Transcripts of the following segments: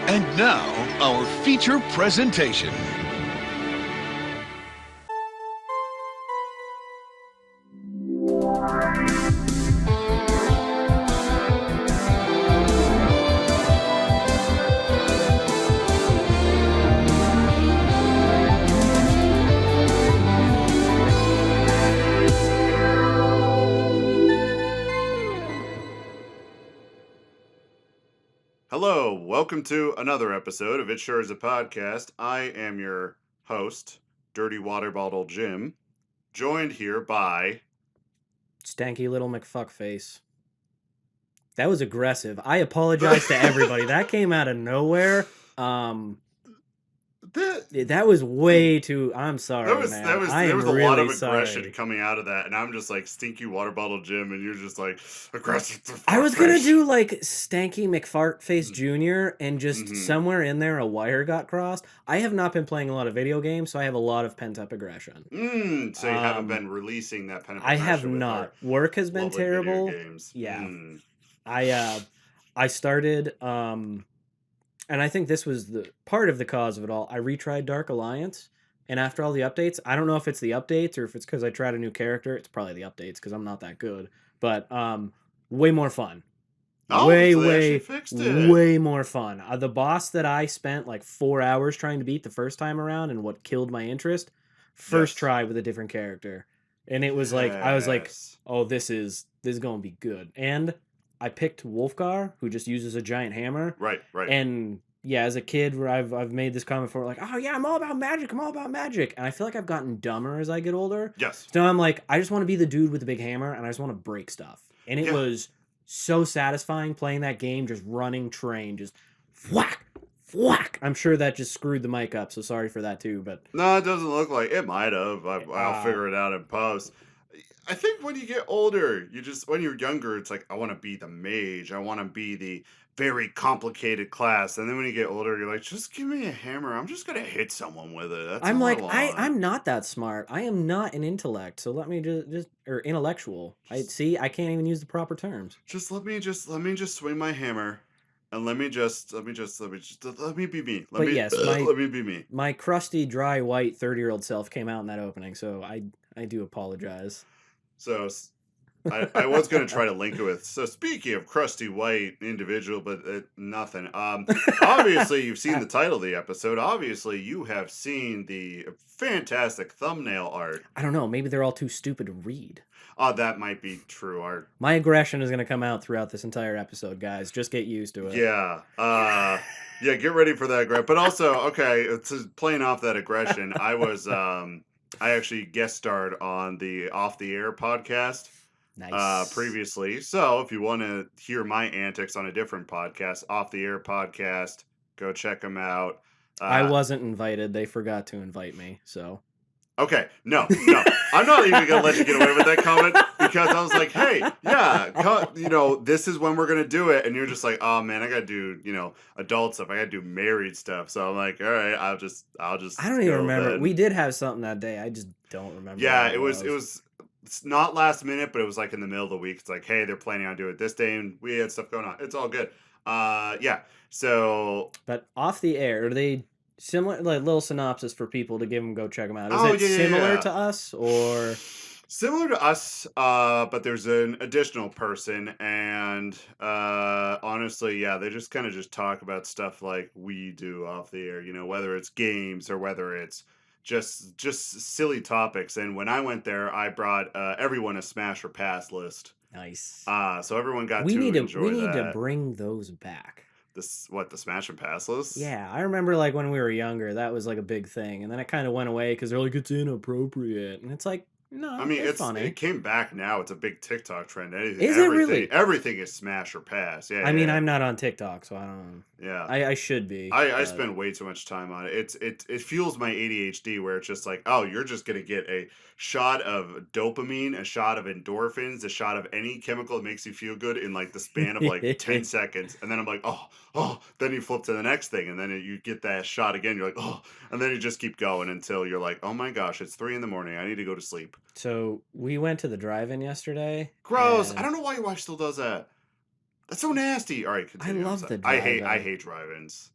And now, our feature presentation. Hello, welcome to another episode of It Sure Is a Podcast. I am your host, Dirty Water Bottle Jim, joined here by... Stanky little McFuckface. That was aggressive. I apologize to everybody. That came out of nowhere. That was way too... I'm sorry, There was a really lot of aggression sorry. coming out of that, and I'm just like, Stinky Water Bottle Jim, and you're just like, aggressive. I was going to do like Stanky McFartface Jr. and just Mhm. somewhere in there a wire got crossed. I have not been playing a lot of video games, so I have a lot of pent-up aggression. So you haven't been releasing that pent-up I aggression have with not. our Work has been lovely video terrible. games. Yeah. I started, and I think this was the part of the cause of it all. I retried Dark Alliance, and after all the updates, I don't know if it's the updates or if it's because I tried a new character. It's probably the updates because I'm not that good, but way more fun. Oh, so they actually fixed it. Way more fun. The boss that I spent like 4 hours trying to beat the first time around, and what killed my interest, first try with a different character, and it was like I was like, oh, this is gonna be good, and I picked Wolfgar, who just uses a giant hammer. Right. And yeah, as a kid, where I've made this comment before, like, oh yeah, I'm all about magic. And I feel like I've gotten dumber as I get older. Yes. So I'm like, I just want to be the dude with the big hammer, and I just want to break stuff. And it was so satisfying playing that game, just running train, just whack. I'm sure that just screwed the mic up, so sorry for that too. But no, it doesn't look like it. Might have. I'll figure it out in post. I think when you get older, when you're younger, it's like, I want to be the mage. I want to be the very complicated class. And then when you get older, you're like, just give me a hammer. I'm just going to hit someone with it. That's I'm all like, I want. I'm not that smart. I am not an intellect. So let me just or intellectual. I can't even use the proper terms. Just let me swing my hammer. And let me be me. Let me be me. My crusty, dry, white 30-year-old self came out in that opening, so I do apologize. So I was going to try to link it with, so speaking of crusty white individual, but nothing. Obviously, you've seen the title of the episode. Obviously, you have seen the fantastic thumbnail art. I don't know. Maybe they're all too stupid to read. That might be true. My aggression is going to come out throughout this entire episode, guys. Just get used to it. Yeah. Yeah, get ready for that aggression. But also, okay, playing off that aggression, I actually guest starred on the Off the Air podcast. Nice. Previously. So if you want to hear my antics on a different podcast, Off the Air podcast, go check them out. I wasn't invited. They forgot to invite me, so. Okay, no. I'm not even going to let you get away with that comment because I was like, hey, yeah, this is when we're going to do it. And you're just like, oh man, I got to do, adult stuff. I got to do married stuff. So I'm like, all right, I'll just. I don't even remember. Then. We did have something that day. I just don't remember. Yeah, it was. It's not last minute, but it was like in the middle of the week. It's like, hey, they're planning on doing it this day, and we had stuff going on. It's all good. Yeah. So. But Off the Air, are they similar? Like little synopsis for people to give them go check them out. Is it similar to us or? Similar to us, but there's an additional person, and honestly, yeah, they just kind of just talk about stuff like we do off the air. Whether it's games or whether it's just silly topics. And when I went there, I brought everyone a smash or pass list. Nice. So everyone got to enjoy that. We need to bring those back. The smash and pass list? Yeah, I remember like when we were younger, that was like a big thing, and then it kind of went away because they're like, it's inappropriate, and it's like, no, I mean, it's funny. It came back now. It's a big TikTok trend. Is it really? Everything is smash or pass. Yeah. I mean, I'm not on TikTok, so I don't. Yeah. I should be. I spend way too much time on it. It fuels my ADHD where it's just like, oh, you're just gonna get a shot of dopamine, a shot of endorphins, a shot of any chemical that makes you feel good in like the span of like 10 seconds, and then I'm like, oh. Then you flip to the next thing, and then you get that shot again. You're like, oh, and then you just keep going until you're like, oh my gosh, it's 3 a.m. I need to go to sleep. So we went to the drive-in yesterday. Gross. I don't know why your wife still does that. That's so nasty. All right, continue. I love the I drive-in. hate drive-ins.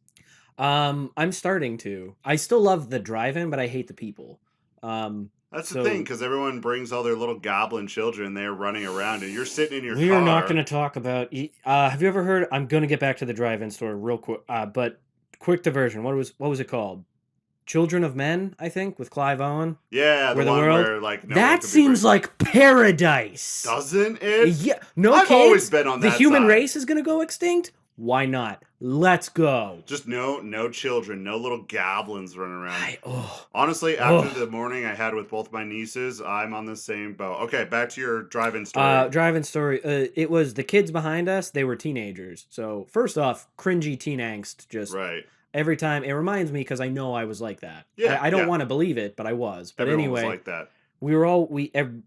I'm starting to. I still love the drive-in, but I hate the people. That's the thing, So because everyone brings all their little goblin children. They're running around, and you're sitting in your we are not car. going to talk about. Have you ever heard? I'm going to get back to the drive-in store real quick. But quick diversion. What was it called? Children of Men, I think, with Clive Owen. Yeah, the Where the one world. where like no one That could be seems like paradise. Doesn't it? Yeah, no I've always kids. been on The that human side. race is going to go extinct. Why not? Let's go. Just no children, no little goblins running around. Oh, Honestly, after the morning I had with both my nieces, I'm on the same boat. Okay, back to your drive-in story. Drive-in story. It was the kids behind us. They were teenagers. So first off, cringy teen angst. Just Right. every time it reminds me because I know I was like that. Yeah, I don't yeah. want to believe it, but I was. But Everyone was anyway, like that.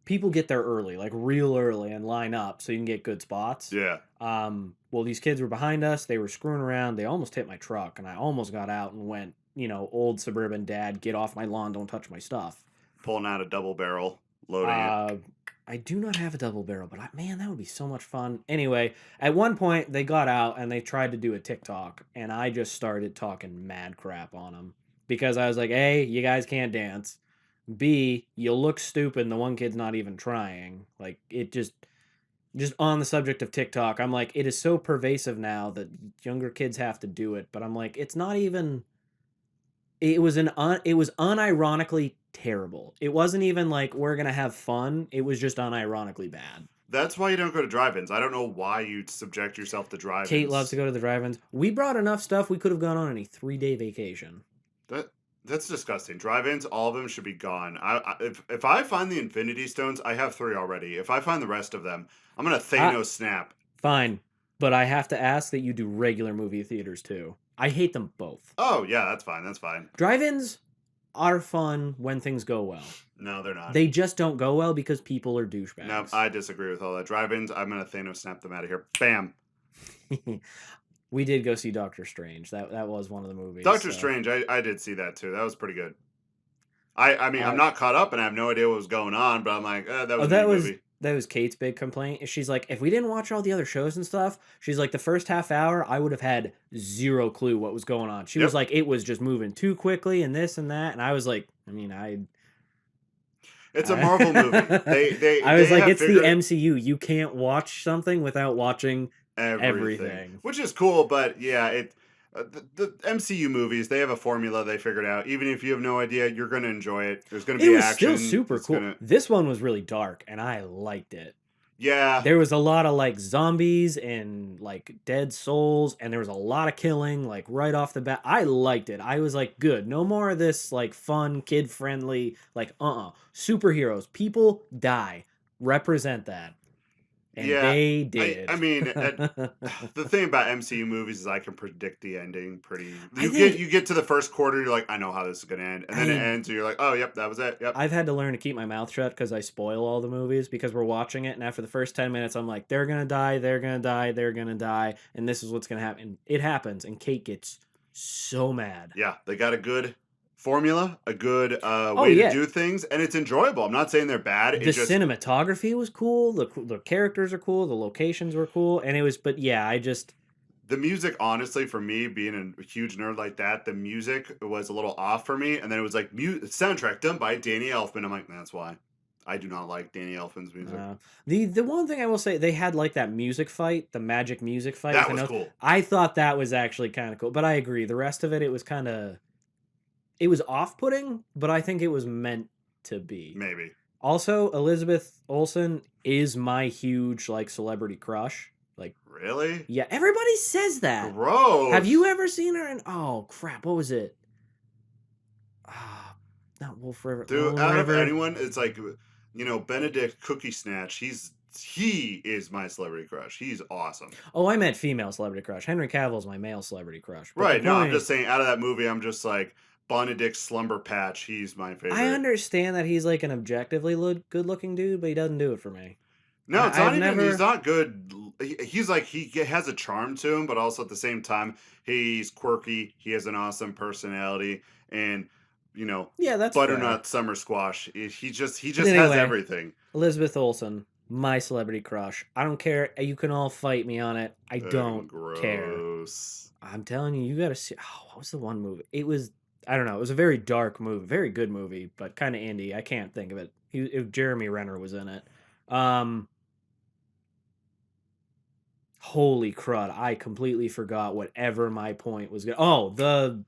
people get there early, like real early, and line up so you can get good spots. Yeah. Well, these kids were behind us. They were screwing around. They almost hit my truck, and I almost got out and went. Old suburban dad, get off my lawn! Don't touch my stuff. Pulling out a double barrel, loading it. I do not have a double barrel, but man, that would be so much fun. Anyway, at one point they got out and they tried to do a TikTok, and I just started talking mad crap on them because I was like, "A, you guys can't dance. B, you look stupid. And the one kid's not even trying." Like it just on the subject of TikTok, I'm like, it is so pervasive now that younger kids have to do it, but I'm like, it's not even. It was unironically terrible. It wasn't even like we're gonna have fun. It was just unironically bad. That's why you don't go to drive-ins. I don't know why you subject yourself to drive-ins. Kate loves to go to the drive-ins. We brought enough stuff. We could have gone on a 3-day vacation. That's disgusting. Drive-ins, all of them should be gone. If I find the Infinity Stones, I have 3 already. If I find the rest of them, I'm gonna Thanos snap. Fine, but I have to ask that you do regular movie theaters too. I hate them both. Oh yeah, that's fine. That's fine. Drive-ins are fun when things go well. No, they're not. They just don't go well because people are douchebags. No, I disagree with all that. Drive-ins, I'm gonna Thanos snap them out of here. Bam. We did go see Doctor Strange. That was one of the movies. Doctor Strange, I did see that too. That was pretty good. I mean, I'm not caught up and I have no idea what was going on, but I'm like, that was a good movie. That was Kate's big complaint. She's like, if we didn't watch all the other shows and stuff, she's like, the first half hour, I would have had zero clue what was going on. She was like, it was just moving too quickly and this and that. And I was like, it's a Marvel movie. I was like, it's the MCU. You can't watch something without watching everything. Which is cool, but yeah, the MCU movies, they have a formula they figured out. Even if you have no idea, you're going to enjoy it. There's going to be action. It was still super cool. This one was really dark, and I liked it. Yeah. There was a lot of, like, zombies and, like, dead souls, and there was a lot of killing, like, right off the bat. I liked it. I was like, good. No more of this, like, fun, kid-friendly, like, superheroes. People die. Represent that. And they did. I mean, the thing about MCU movies is I can predict the ending pretty. You get to the first quarter, you're like, I know how this is gonna end, and then it ends, and you're like, oh, yep, that was it. Yep. I've had to learn to keep my mouth shut because I spoil all the movies because we're watching it, and after the first 10 minutes, I'm like, they're gonna die, they're gonna die, they're gonna die, and this is what's gonna happen. And it happens, and Kate gets so mad. Yeah, they got a good formula, a good way to do things, and it's enjoyable. I'm not saying they're bad. The cinematography was cool. The characters are cool. The locations were cool, and it was. But yeah, the music, honestly, for me being a huge nerd like that, the music was a little off for me, and then it was like soundtrack done by Danny Elfman. I'm like, that's why I do not like Danny Elfman's music. The one thing I will say, they had like that music fight, the magic music fight. That was cool. I thought that was actually kind of cool, but I agree. The rest of it was kind of. It was off-putting, but I think it was meant to be. Maybe. Also, Elizabeth Olsen is my huge like celebrity crush. Like, really? Yeah, everybody says that. Gross. Have you ever seen her in? Oh crap! What was it? Not Wolf River. Dude, out of anyone, it's like Benedict Cookie Snatch. He is my celebrity crush. He's awesome. Oh, I meant female celebrity crush. Henry Cavill's my male celebrity crush. Right. No, I'm just saying, out of that movie, I'm just like. Benedict Slumber Patch, he's my favorite. I understand that he's like an objectively good-looking dude, but he doesn't do it for me. No, it's not even. He's not good. He's like he has a charm to him, but also at the same time, he's quirky. He has an awesome personality, and yeah, that's butternut fair. summer squash. He just has everything. Elizabeth Olsen, my celebrity crush. I don't care. You can all fight me on it. I don't care. Gross. I'm telling you, you gotta see. Oh, what was the one movie? It was, I don't know. It was a very dark movie, very good movie, but kind of indie. I can't think of it. Jeremy Renner was in it. Um, Holy crud! I completely forgot whatever my point was. Oh, the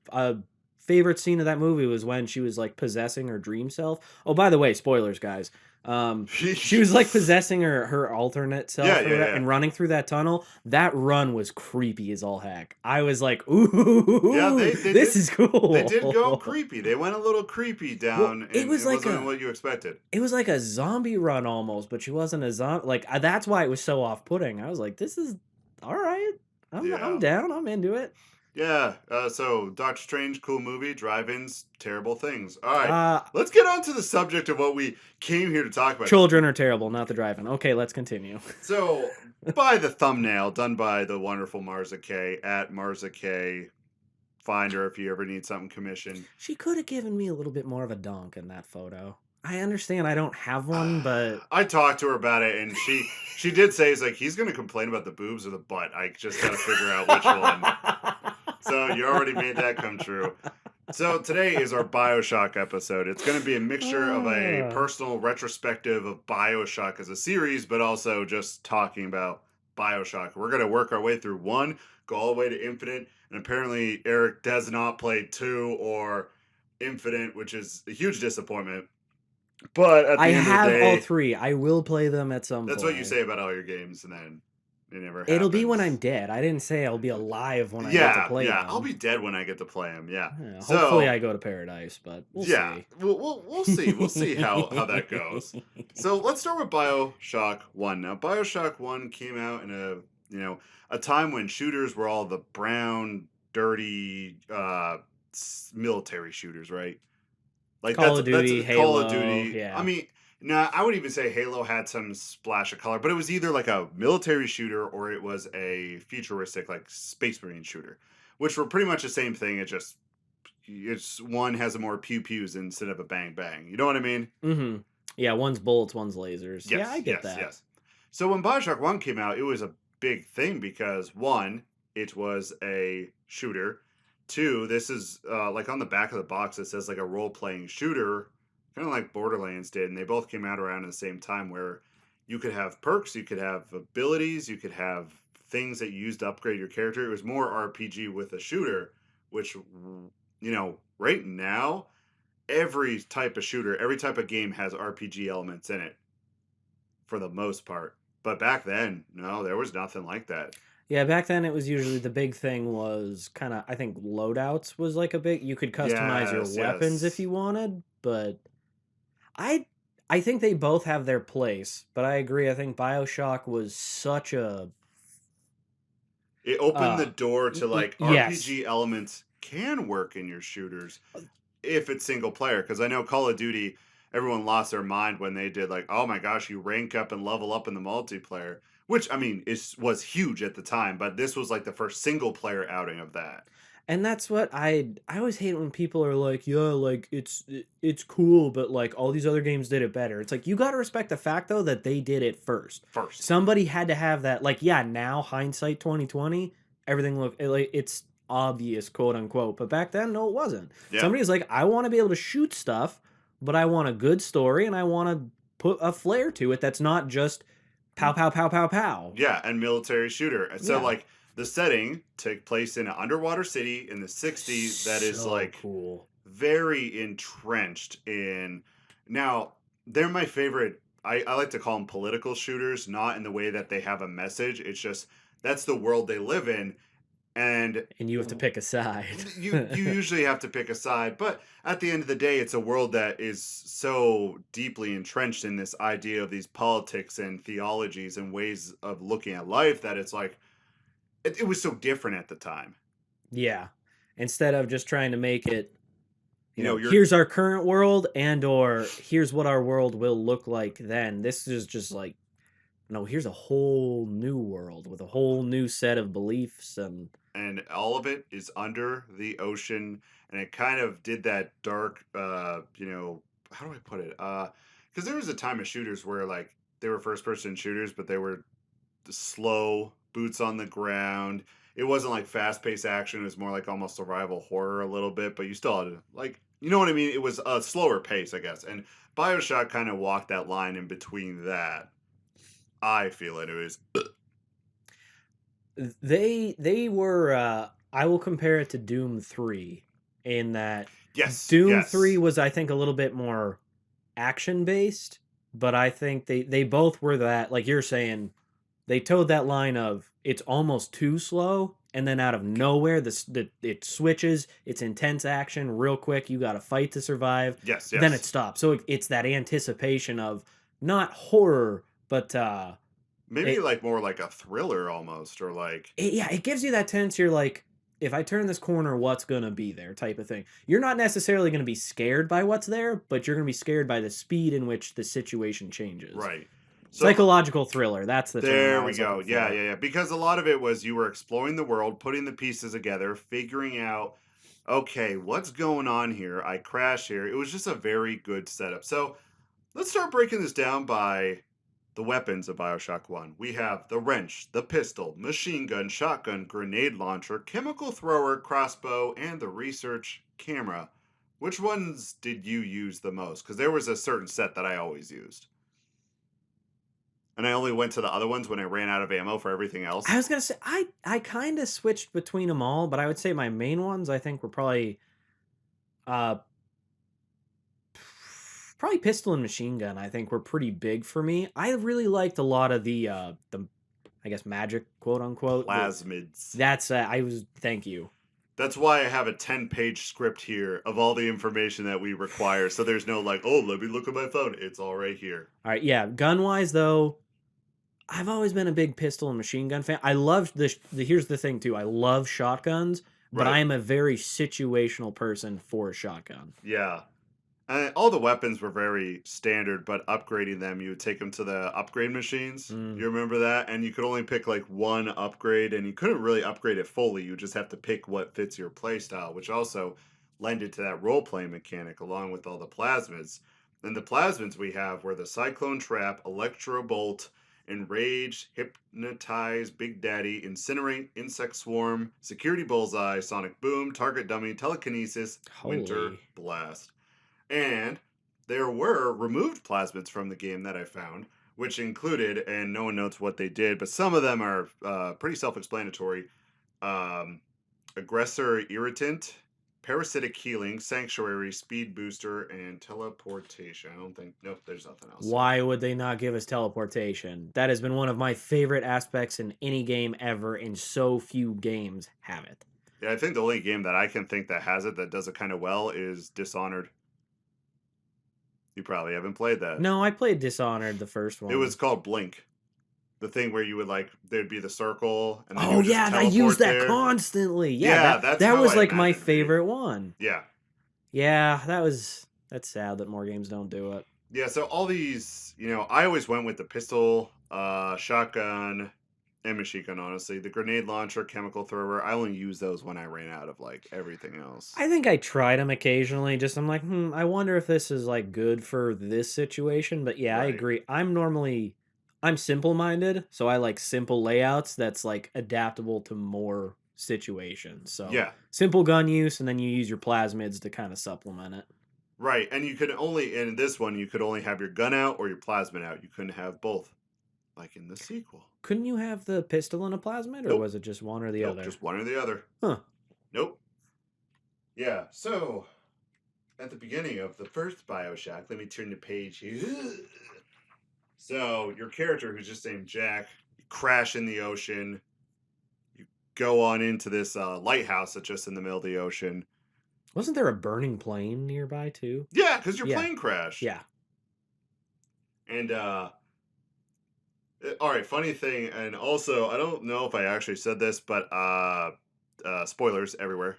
favorite scene of that movie was when she was like possessing her dream self. Oh, by the way, spoilers, guys. She was like possessing her alternate Yeah, self or yeah, whatever, yeah. and running through that tunnel. That run was creepy as all heck. I was like, Yeah, ooh, they this did is cool. they did go creepy. They went a little creepy Well, down, it and was it like wasn't a what you expected. it was like a zombie run almost, but she wasn't a zombie. Like that's why it was so off-putting. I was like, this is all right. I'm Yeah. down. I'm into it. Yeah, so Doctor Strange, cool movie. Drive-ins, terrible things. All right, Uh let's get on to the subject of what we came here to talk about. Children are terrible, not the driving. Okay, let's continue. So, by the thumbnail done by the wonderful Marza K at Marza K. Find her if you ever need something commissioned. She could have given me a little bit more of a donk in that photo. I understand I don't have one, but I talked to her about it, and she did say, "Is like he's going to complain about the boobs or the butt. I just got to figure out which one." So you already made that come true. So today is our Bioshock episode. It's going to be a mixture of a personal retrospective of Bioshock as a series, but also just talking about Bioshock. We're going to work our way through 1, go all the way to Infinite, and apparently Eric does not play 2 or Infinite, which is a huge disappointment. But at the I end of the have all day, 3. I will play them at some that's point. what you say about all your games, and then it never It'll be when happens. I'm dead. I didn't say I'll be alive when I get to Yeah, play yeah. them. I'll be dead when I get to play them. Yeah. Yeah, hopefully So I go to paradise, but we'll yeah, see. we'll see. We'll see how that goes. So let's start with Bioshock 1. Now, Bioshock 1 came out in a time when shooters were all the brown, dirty, military shooters, right? Like Call of Duty, that's Call of Halo, Duty. I yeah. mean, no, I would even say Halo had some splash of color, but it was either like a military shooter or it was a futuristic like Space Marine shooter, which were pretty much the same thing. It's one has a more pew pews instead of a bang bang. You know what I mean? Mm-hmm. Yeah, one's bullets, one's lasers. Yeah, I Yes, get yes, that. yes. So when Bioshock 1 came out, it was a big thing because 1, it was a shooter. 2, this is like on the back of the box, it says like a role playing shooter, kind of like Borderlands did. And they both came out around at the same time where you could have perks, you could have abilities, you could have things that you used to upgrade your character. It was more RPG with a shooter, which, right now, every type of shooter, every type of game has RPG elements in it for the most part. But back then, no, there was nothing like that. Yeah, back then it was usually the big thing was kind of, I think loadouts was like a big, you could customize your Yes, weapons if yes. you wanted, but I I think they both have their place, but I agree. I think BioShock was such a It opened the uh door to like yes. RPG elements can work in your shooters if it's single player. Because I know Call of Duty, everyone lost their mind when they did like, oh my gosh, you rank up and level up in the multiplayer, which I mean was huge at the time. But this was like the first single player outing of that. And that's what I always hate when people are like, "Yeah, like it's cool, but like all these other games did it better." It's like you got to respect the fact though that they did it first. First, Somebody had to have that like yeah, now hindsight 2020, everything like it's obvious, quote unquote, but back then no it wasn't. yeah. Somebody's like, "I want to be able to shoot stuff, but I want a good story and I want to put a flair to it that's not just pow pow pow pow pow." Yeah, and military shooter. And so Yeah. like the setting took place in an underwater city in the 60s that is So like cool. very entrenched in now they're my favorite. I like to call them political shooters, not in the way that they have a message. It's just that's the world they live in. And And you have to pick a side. you usually have to pick a side, but at the end of the day, it's a world that is so deeply entrenched in this idea of these politics and theologies and ways of looking at life that it's like it was so different at the time. Yeah. Instead of just trying to make it, You're here's our current world and or here's what our world will look like then. This is just like, no, here's a whole new world with a whole new set of beliefs and and all of it is under the ocean, and it kind of did that dark how do I put it, because there was a time of shooters where like they were first-person shooters, but they were slow, boots on the ground. It wasn't like fast-paced action. It was more like almost survival horror a little bit, but you still had to, like, you know what I mean? It was a slower pace, I guess. And Bioshock kind of walked that line in between that. I feel it. It was They were I will compare it to Doom 3 in that yes, Doom 3 yes, was I think a little bit more action based, but I think they both were that like you're saying they towed that line of it's almost too slow and then out of nowhere it switches, it's intense action real quick, you got to fight to survive, yes, then it yes. stops. So it's that anticipation of not horror but Maybe it like more like a thriller almost, or like yeah, it gives you that tense. You're like, if I turn this corner, what's gonna be there? Type of thing. You're not necessarily gonna be scared by what's there, but you're gonna be scared by the speed in which the situation changes. right. So Psychological thriller. That's the term there I we was go. looking Yeah, for. yeah, yeah. Because a lot of it was you were exploring the world, putting the pieces together, figuring out, okay, what's going on here? I crash here. It was just a very good setup. So let's start breaking this down by the weapons of Bioshock 1. We have the wrench, the pistol, machine gun, shotgun, grenade launcher, chemical thrower, crossbow, and the research camera. Which ones did you use the most? Because there was a certain set that I always used. And I only went to the other ones when I ran out of ammo for everything I else. was gonna say I kind of switched between them all, but I would say my main ones I think were uh probably pistol and machine gun. I think were pretty big for me. I really liked a lot of the I guess magic quote unquote. Plasmids. That's I was thank you. That's why I have a 10-page script here of all the information that we require. So there's no like, oh, let me look at my phone. It's all right here. All right, yeah. Gun wise, though, I've always been a big pistol and machine gun fan. I love the. Here's the thing too. I love shotguns, but I Right. am a very situational person for a shotgun. Yeah. All the weapons were very standard, but upgrading them, you would take them to the upgrade machines. Mm. You remember that? And you could only pick like one upgrade, and you couldn't really upgrade it fully. You just have to pick what fits your playstyle, which also lended to that role playing mechanic along with all the plasmids. And the plasmids we have were the Cyclone Trap, Electro Bolt, Enrage, Hypnotize, Big Daddy, Incinerate, Insect Swarm, Security Bullseye, Sonic Boom, Target Dummy, Telekinesis, Winter Holy. Blast. And there were removed plasmids from the game that I found, which included, and no one notes what they did, but some of them are pretty self explanatory um, aggressor irritant, parasitic healing, sanctuary, speed booster, and teleportation. I don't think, nope, there's nothing else here. Why would they not give us teleportation? That has been one of my favorite aspects in any game ever, and so few games have it. Yeah, I think the only game that I can think that has it that does it kind of well is Dishonored. You probably haven't played that. No, I played Dishonored, the first It was one. called Blink. The thing where you would like there'd be the circle and then you Oh would just yeah, and I used teleport that there. constantly. Yeah, Yeah, that that's that how was I like my imagined it being. favorite one. Yeah. Yeah, that's sad that more games don't do it. Yeah, so all these, I always went with the pistol, shotgun, and machine gun, honestly. The grenade launcher, chemical thrower, I only use those when I ran out of like everything else. I think I tried them occasionally. Just I'm like, I wonder if this is like good for this situation. But yeah, I Right. agree. I'm simple minded, so I like simple layouts that's like adaptable to more situations. So Yeah. simple gun use, and then you use your plasmids to kind of supplement it. Right. And you could only in this one you could only have your gun out or your plasmid out. You couldn't have both. Like in the sequel. Couldn't you have the pistol and a plasmid, or Nope. was it just one or the Nope, other? just one or the other. Huh. Nope. Yeah. So at the beginning of the first Bioshock, let me turn the page here. So your character, who's just named Jack, you crash in the ocean. You go on into this lighthouse that's just in the middle of the ocean. Wasn't there a burning plane nearby too? Yeah, because your Yeah. plane crashed. Yeah. And all right, funny thing, and also I don't know if I actually said this, but spoilers everywhere.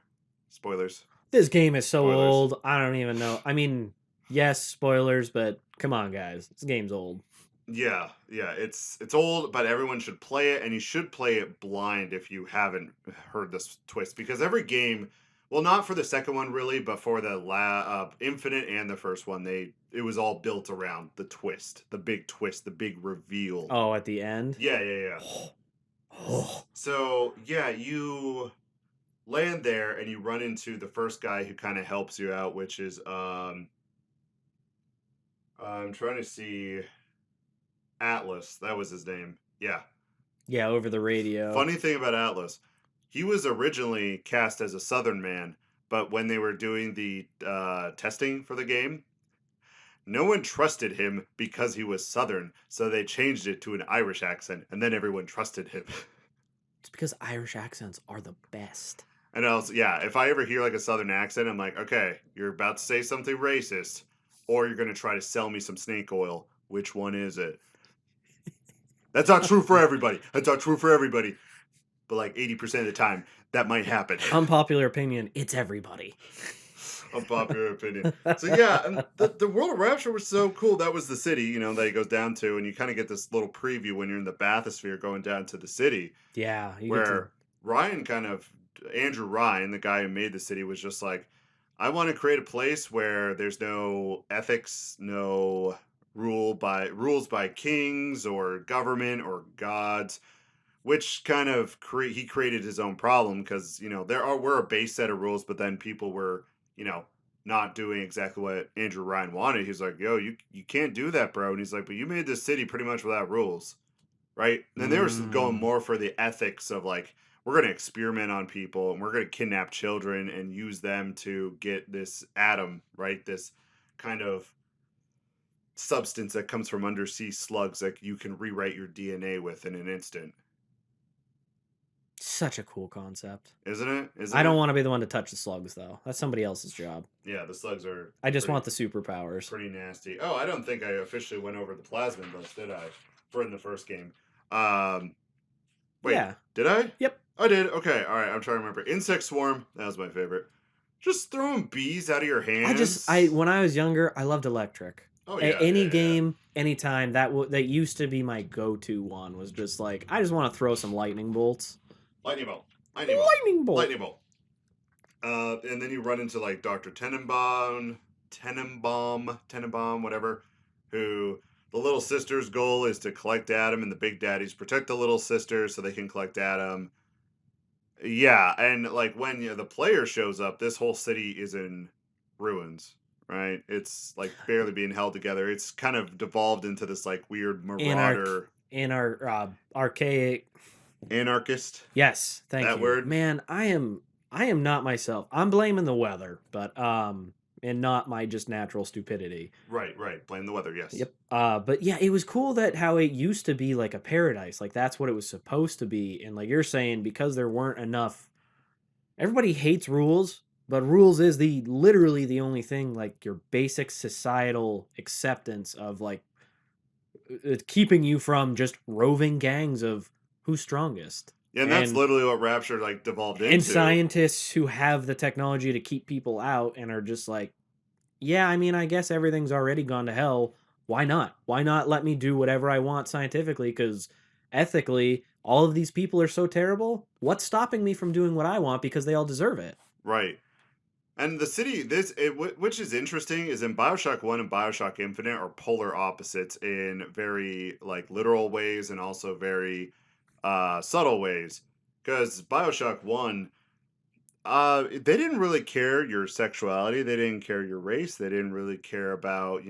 Spoilers. This game is so Spoilers. old. I don't even know. I mean, yes, spoilers, but come on, guys. This game's old. Yeah, it's old, but everyone should play it, and you should play it blind if you haven't heard this twist, because every game, Well, not for the second one really, but for the Infinite and the first one, it was all built around the twist, the big reveal. Oh, at the end. Yeah, yeah, yeah. Oh. So yeah, you land there and you run into the first guy who kind of helps you out, which is I'm trying to see Atlas. That was his name. Yeah. Yeah, over the radio. Funny thing about Atlas, he was originally cast as a Southern man, but when they were doing the testing for the game, no one trusted him because he was Southern, so they changed it to an Irish accent, and then everyone trusted him. It's because Irish accents are the best. And else, yeah, if I ever hear like a Southern accent, I'm like, okay, you're about to say something racist, or you're going to try to sell me some snake oil. Which one is it? That's not true for everybody. That's not true for everybody. But like 80% of the time, that might happen. Unpopular opinion, it's everybody. Unpopular opinion. So yeah, and the World of Rapture was so cool. That was the city, that he goes down to, and you kind of get this little preview when you're in the bathysphere going down to the city. Yeah. Where Andrew Ryan, the guy who made the city, was just like, I want to create a place where there's no ethics, no rules by kings or government or gods, which kind of he created his own problem because were a base set of rules, but then people were not doing exactly what Andrew Ryan wanted. He's like, yo, you can't do that, bro. And he's like, but you made this city pretty much without rules, right? And they were going more for the ethics of like, we're going to experiment on people and we're going to kidnap children and use them to get this atom, right? This kind of substance that comes from undersea slugs that you can rewrite your DNA with in an instant. Such a cool concept. Isn't it? I don't want to be the one to touch the slugs, though. That's somebody else's job. Yeah, the slugs are... I just want the superpowers. Pretty nasty. Oh, I don't think I officially went over the plasmid list, did I? For in the first game. Wait, yeah. Did I? Yep. I did. Okay, all right. I'm trying to remember. Insect Swarm. That was my favorite. Just throwing bees out of your hands. When I was younger, I loved electric. Oh, yeah. Any game, anytime, that used to be my go-to one, was just like, I just want to throw some lightning bolts. Lightning bolt. Lightning bolt. Lightning bolt. And then you run into like Dr. Tenenbaum, whatever, who the little sister's goal is to collect Adam, and the big daddies protect the little sister so they can collect Adam. Yeah, and like when the player shows up, this whole city is in ruins, right? It's like barely being held together. It's kind of devolved into this like weird marauder, archaic anarchist. Yes, thank you. That word, man. I am not myself. I'm blaming the weather, but and not my just natural stupidity. Right. Blame the weather. Yes. Yep. But yeah, it was cool that how it used to be like a paradise. Like that's what it was supposed to be. And like you're saying, because there weren't enough. Everybody hates rules, but rules is literally the only thing, like your basic societal acceptance of like keeping you from just roving gangs of who's strongest. Yeah, and that's literally what Rapture like devolved into. And scientists who have the technology to keep people out and are just like, yeah, I mean, I guess everything's already gone to hell. Why not? Why not let me do whatever I want scientifically? Because ethically, all of these people are so terrible. What's stopping me from doing what I want because they all deserve it? Right. And the city, which is interesting, is in Bioshock 1 and Bioshock Infinite are polar opposites in very like literal ways and also very subtle ways. Because Bioshock 1, they didn't really care your sexuality, they didn't care your race, they didn't really care about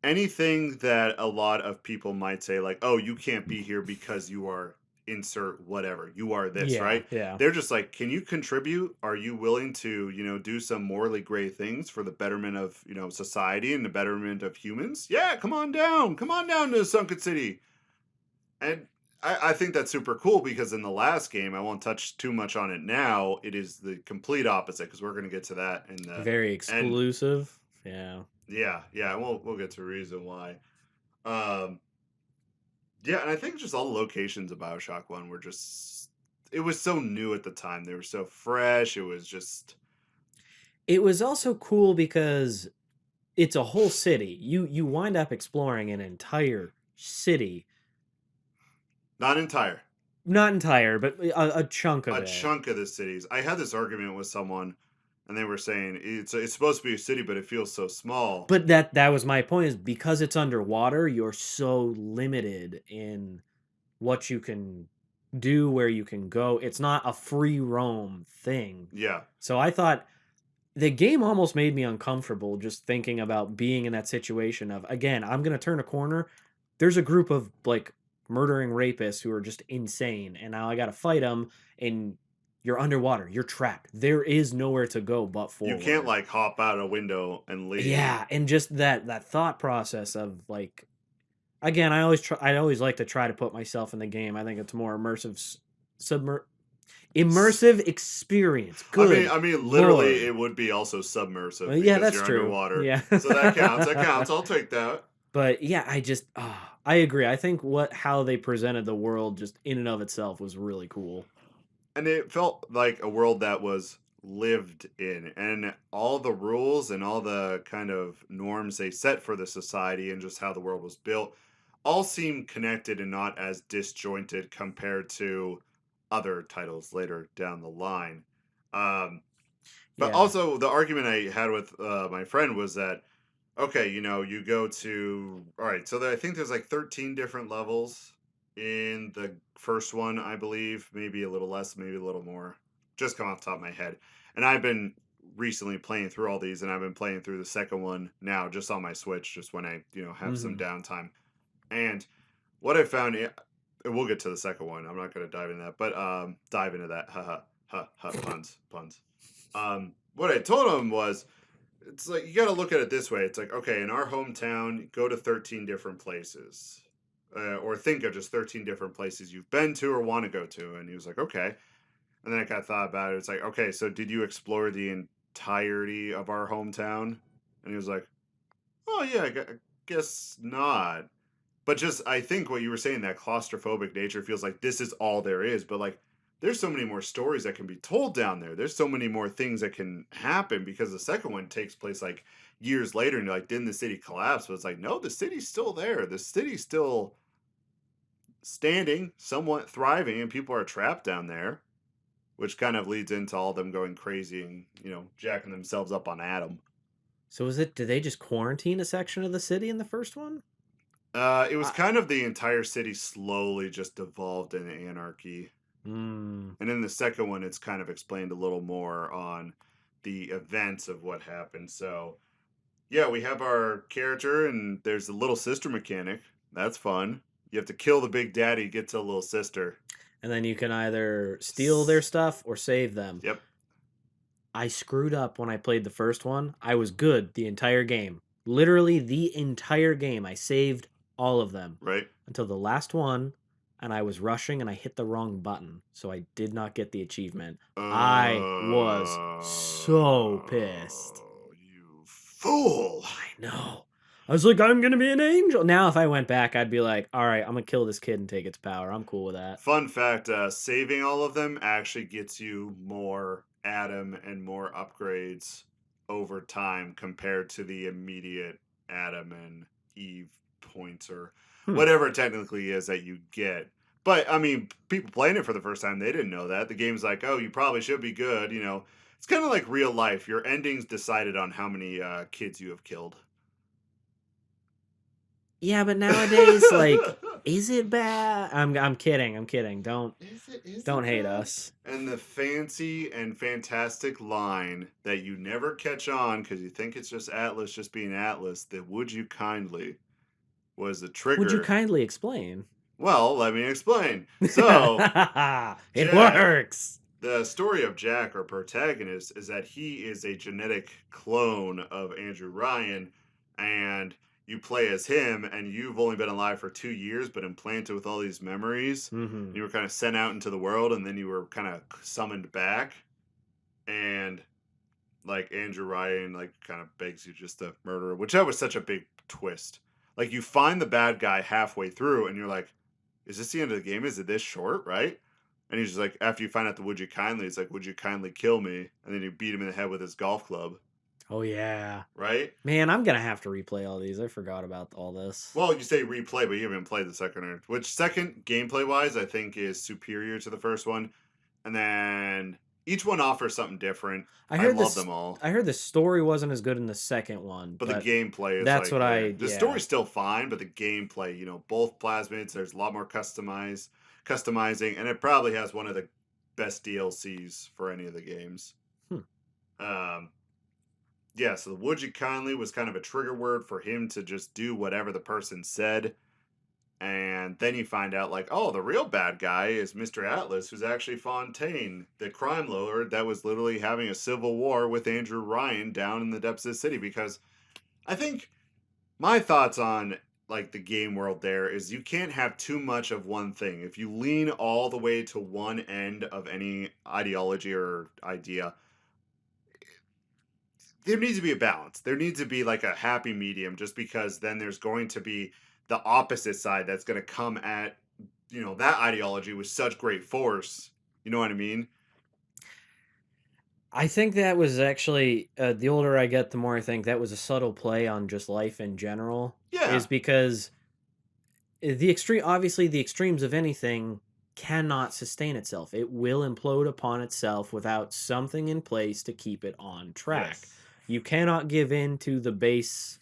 anything that a lot of people might say, like, oh, you can't be here because you are insert whatever, you are this, right? Yeah. They're just like, can you contribute? Are you willing to do some morally gray things for the betterment of society and the betterment of humans? Yeah, come on down to Sunken City. And I think that's super cool because in the last game, I won't touch too much on it now. It is the complete opposite because we're going to get to that in the very exclusive. Yeah. We'll get to a reason why. Yeah, and I think just all the locations of Bioshock 1 were just, it was so new at the time. They were so fresh. It was also cool because it's a whole city. You wind up exploring an entire city. Not entire. Not entire, but a chunk of A it. chunk of the cities. I had this argument with someone, and they were saying it's supposed to be a city, but it feels so small. But that was my point, is because it's underwater, you're so limited in what you can do, where you can go. It's not a free roam thing. Yeah. So I thought the game almost made me uncomfortable just thinking about being in that situation of, again, I'm going to turn a corner. There's a group of like murdering rapists who are just insane, and now I got to fight them, and you're underwater. You're trapped. There is nowhere to go but You forward. can't like hop out a window and leave. Yeah, and just that thought process of like, again, I always like to try to put myself in the game. I think it's more immersive experience. Good. I mean, literally, Lord. it would be also submersive Well, because yeah, that's you're true. underwater. Yeah. So that counts. That counts. I'll take that. But yeah, I agree. I think how they presented the world just in and of itself was really cool. And it felt like a world that was lived in, and all the rules and all the kind of norms they set for the society and just how the world was built all seem connected and not as disjointed compared to other titles later down the line. Um, but Yeah. also, the argument I had with my friend was that, okay, you go to, all right, so I think there's like 13 different levels in the first one, I believe, maybe a little less, maybe a little more, just come off the top of my head. And I've been recently playing through all these, and I've been playing through the second one now, just on my Switch, just when I, have some Hmm. downtime. And what I found, and we'll get to the second one. I'm not going to dive into that, but dive into that. Ha ha ha ha. Puns. What I told him was, it's like you got to look at it this way. It's like, okay, in our hometown, go to 13 different places, or think of just 13 different places you've been to or want to go to. And he was like, okay. And then I kind of thought about it. It's like, okay, so did you explore the entirety of our hometown? And he was like, oh yeah, I guess not. But just, I think what you were saying, that claustrophobic nature feels like this is all there is. But like, there's so many more stories that can be told down there. There's so many more things that can happen because the second one takes place like years later. And you're like, didn't the city collapse? But it's like, no, the city's still there. The city's still standing, somewhat thriving, and people are trapped down there, which kind of leads into all them going crazy and, jacking themselves up on Adam. So did they just quarantine a section of the city in the first one? It was I, kind of the entire city slowly just devolved into anarchy. mm, And in the second one, it's kind of explained a little more on the events of what happened. So, yeah, we have our character, and there's a little sister mechanic. That's fun. You have to kill the big daddy, get to a little sister. and then you can either steal their stuff or save them. Yep. I screwed up when I played the first one. I was good the entire game. Literally the entire game. I saved all of them Right. until the last one, and I was rushing and I hit the wrong button, so I did not get the achievement. I was so pissed. You fool. I know. I was like, I'm gonna be an angel. Now, if I went back, I'd be like, all right, I'm gonna kill this kid and take its power. I'm cool with that. Fun fact, saving all of them actually gets you more Adam and more upgrades over time compared to the immediate Adam and Eve points or Hmm. whatever it technically is that you get. But I mean, people playing it for the first time, they didn't know that. The game's like, oh, you probably should be good. It's kind of like real life. Your ending's decided on how many kids you have killed. Yeah, but nowadays, like, is it bad? I'm kidding. I'm kidding. Don't hate us. And the fancy and fantastic line that you never catch on because you think it's just Atlas just being Atlas, that would you kindly was the trigger. Would you kindly explain? Well, let me explain. So, it Jack, works. The story of Jack, our protagonist, is that he is a genetic clone of Andrew Ryan, and you play as him, and you've only been alive for 2 years, but implanted with all these memories. Mm-hmm. You were kind of sent out into the world, and then you were kind of summoned back, and like Andrew Ryan, like kind of begs you just to murder, which that was such a big twist. Like you find the bad guy halfway through, and you're like, "Is this the end of the game? Is it this short, right?" And he's just like, after you find out the "Would you kindly," it's like, "Would you kindly kill me?" And then you beat him in the head with his golf club. Oh yeah. right? Man, I'm gonna have to replay all these. I forgot about all this. Well, you say replay, but you haven't played the second one, which second gameplay wise, I think is superior to the first one. And then each one offers something different. I I heard love this. them all. I heard the story wasn't as good in the second one, But the but gameplay is that's like, what yeah. I. The Yeah. story's still fine, but the gameplay, both plasmids, there's a lot more customizing, and it probably has one of the best DLCs for any of the games. Hmm. Yeah, so the would you kindly was kind of a trigger word for him to just do whatever the person said. And then you find out, like, oh, the real bad guy is Mr. Atlas, who's actually Fontaine, the crime lord that was literally having a civil war with Andrew Ryan down in the depths of the city. Because I think my thoughts on, like, the game world there is you can't have too much of one thing. If you lean all the way to one end of any ideology or idea, there needs to be a balance. There needs to be like a happy medium, just because then there's going to be the opposite side that's going to come at that ideology with such great force. You know what I mean? I think that was actually the older I get, the more I think that was a subtle play on just life in general. Yeah. Is because the extremes of anything cannot sustain itself. It will implode upon itself without something in place to keep it on track. Yes. You cannot give in to the base,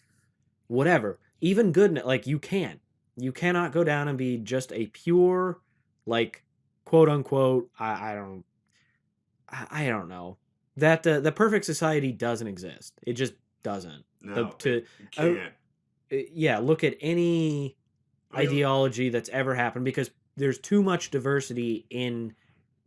whatever. Even goodness, like you can't. You cannot go down and be just a pure, like, quote unquote. I don't. I don't know. That the perfect society doesn't exist. It just doesn't. No, To you can't. yeah, look at any I mean, ideology that's ever happened, because there's too much diversity in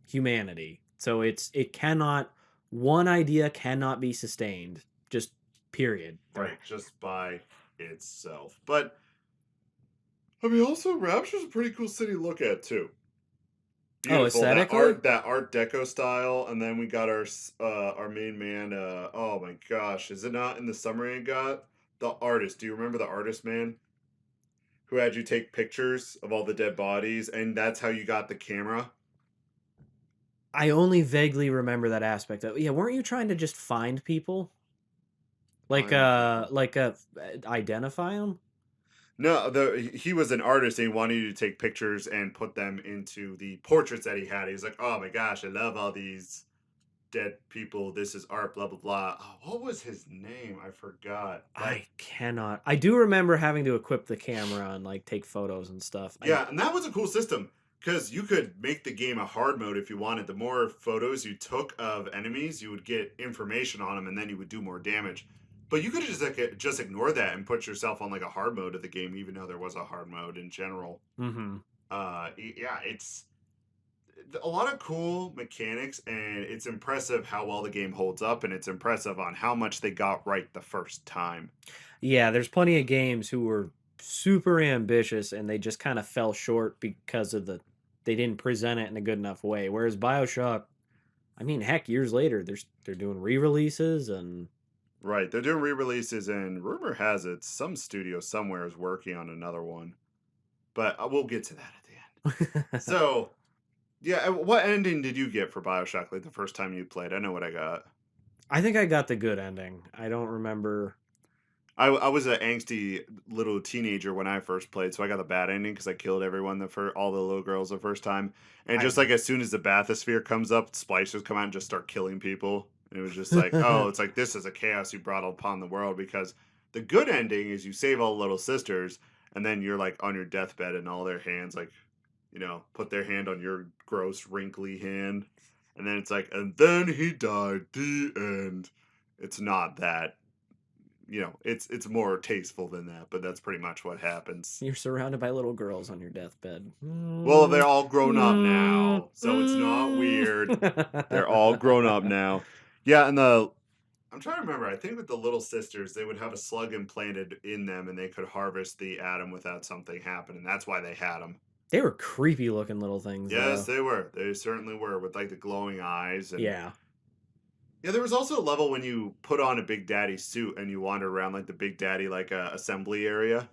humanity. So it cannot, one idea cannot be sustained. Just period. right, just by itself. But I mean, also Rapture's a pretty cool city to look at too. Oh, Beautiful, aesthetically? that Art Deco style, and then we got our main man. Oh my gosh, is it not in the summary? I got the artist. Do you remember the artist, man, who had you take pictures of all the dead bodies, and that's how you got the camera? I only vaguely remember that aspect of. Yeah, weren't you trying to just find people? Like Find people. identify them? No, he was an artist and he wanted you to take pictures and put them into the portraits that he had. He was like, "Oh my gosh, I love all these dead people. This is art, blah blah blah." Oh, what was his name? I forgot. But I cannot. I do remember having to equip the camera and like take photos and stuff. yeah, and that was a cool system because you could make the game a hard mode if you wanted. The more photos you took of enemies, you would get information on them, and then you would do more damage. But you could just ignore that and put yourself on like a hard mode of the game, even though there was a hard mode in general. Mm-hmm. Yeah, it's a lot of cool mechanics, and it's impressive how well the game holds up, and it's impressive on how much they got right the first time. Yeah, there's plenty of games who were super ambitious and they just kind of fell short because of they didn't present it in a good enough way. Whereas Bioshock, I mean, heck, years later, they're doing re-releases and Right, they're doing re-releases, and rumor has it some studio somewhere is working on another one, but we'll get to that at the end. So, yeah, what ending did you get for Bioshock? Like the first time you played, I know what I got. I think I got the good ending. I don't remember. I was an angsty little teenager when I first played, so I got the bad ending because I killed everyone all the little girls the first time, and I just like as soon as the bathysphere comes up, splicers come out and just start killing people. And it was just like, oh, it's like this is a chaos you brought upon the world. Because the good ending is you save all the little sisters, and then you're like on your deathbed, and all their hands like, put their hand on your gross wrinkly hand, and then it's like, and then he died. The end. It's not that. It's more tasteful than that, but that's pretty much what happens. You're surrounded by little girls on your deathbed. Well, they're all grown up now, so it's not weird. They're all grown up now. Yeah, and I'm trying to remember. I think with the little sisters, they would have a slug implanted in them, and they could harvest the atom without something happening. That's why they had them. They were creepy looking little things. Yes, Though. they were. They certainly were, with like the glowing eyes. And Yeah. yeah, there was also a level when you put on a Big Daddy suit and you wander around like the Big Daddy assembly area.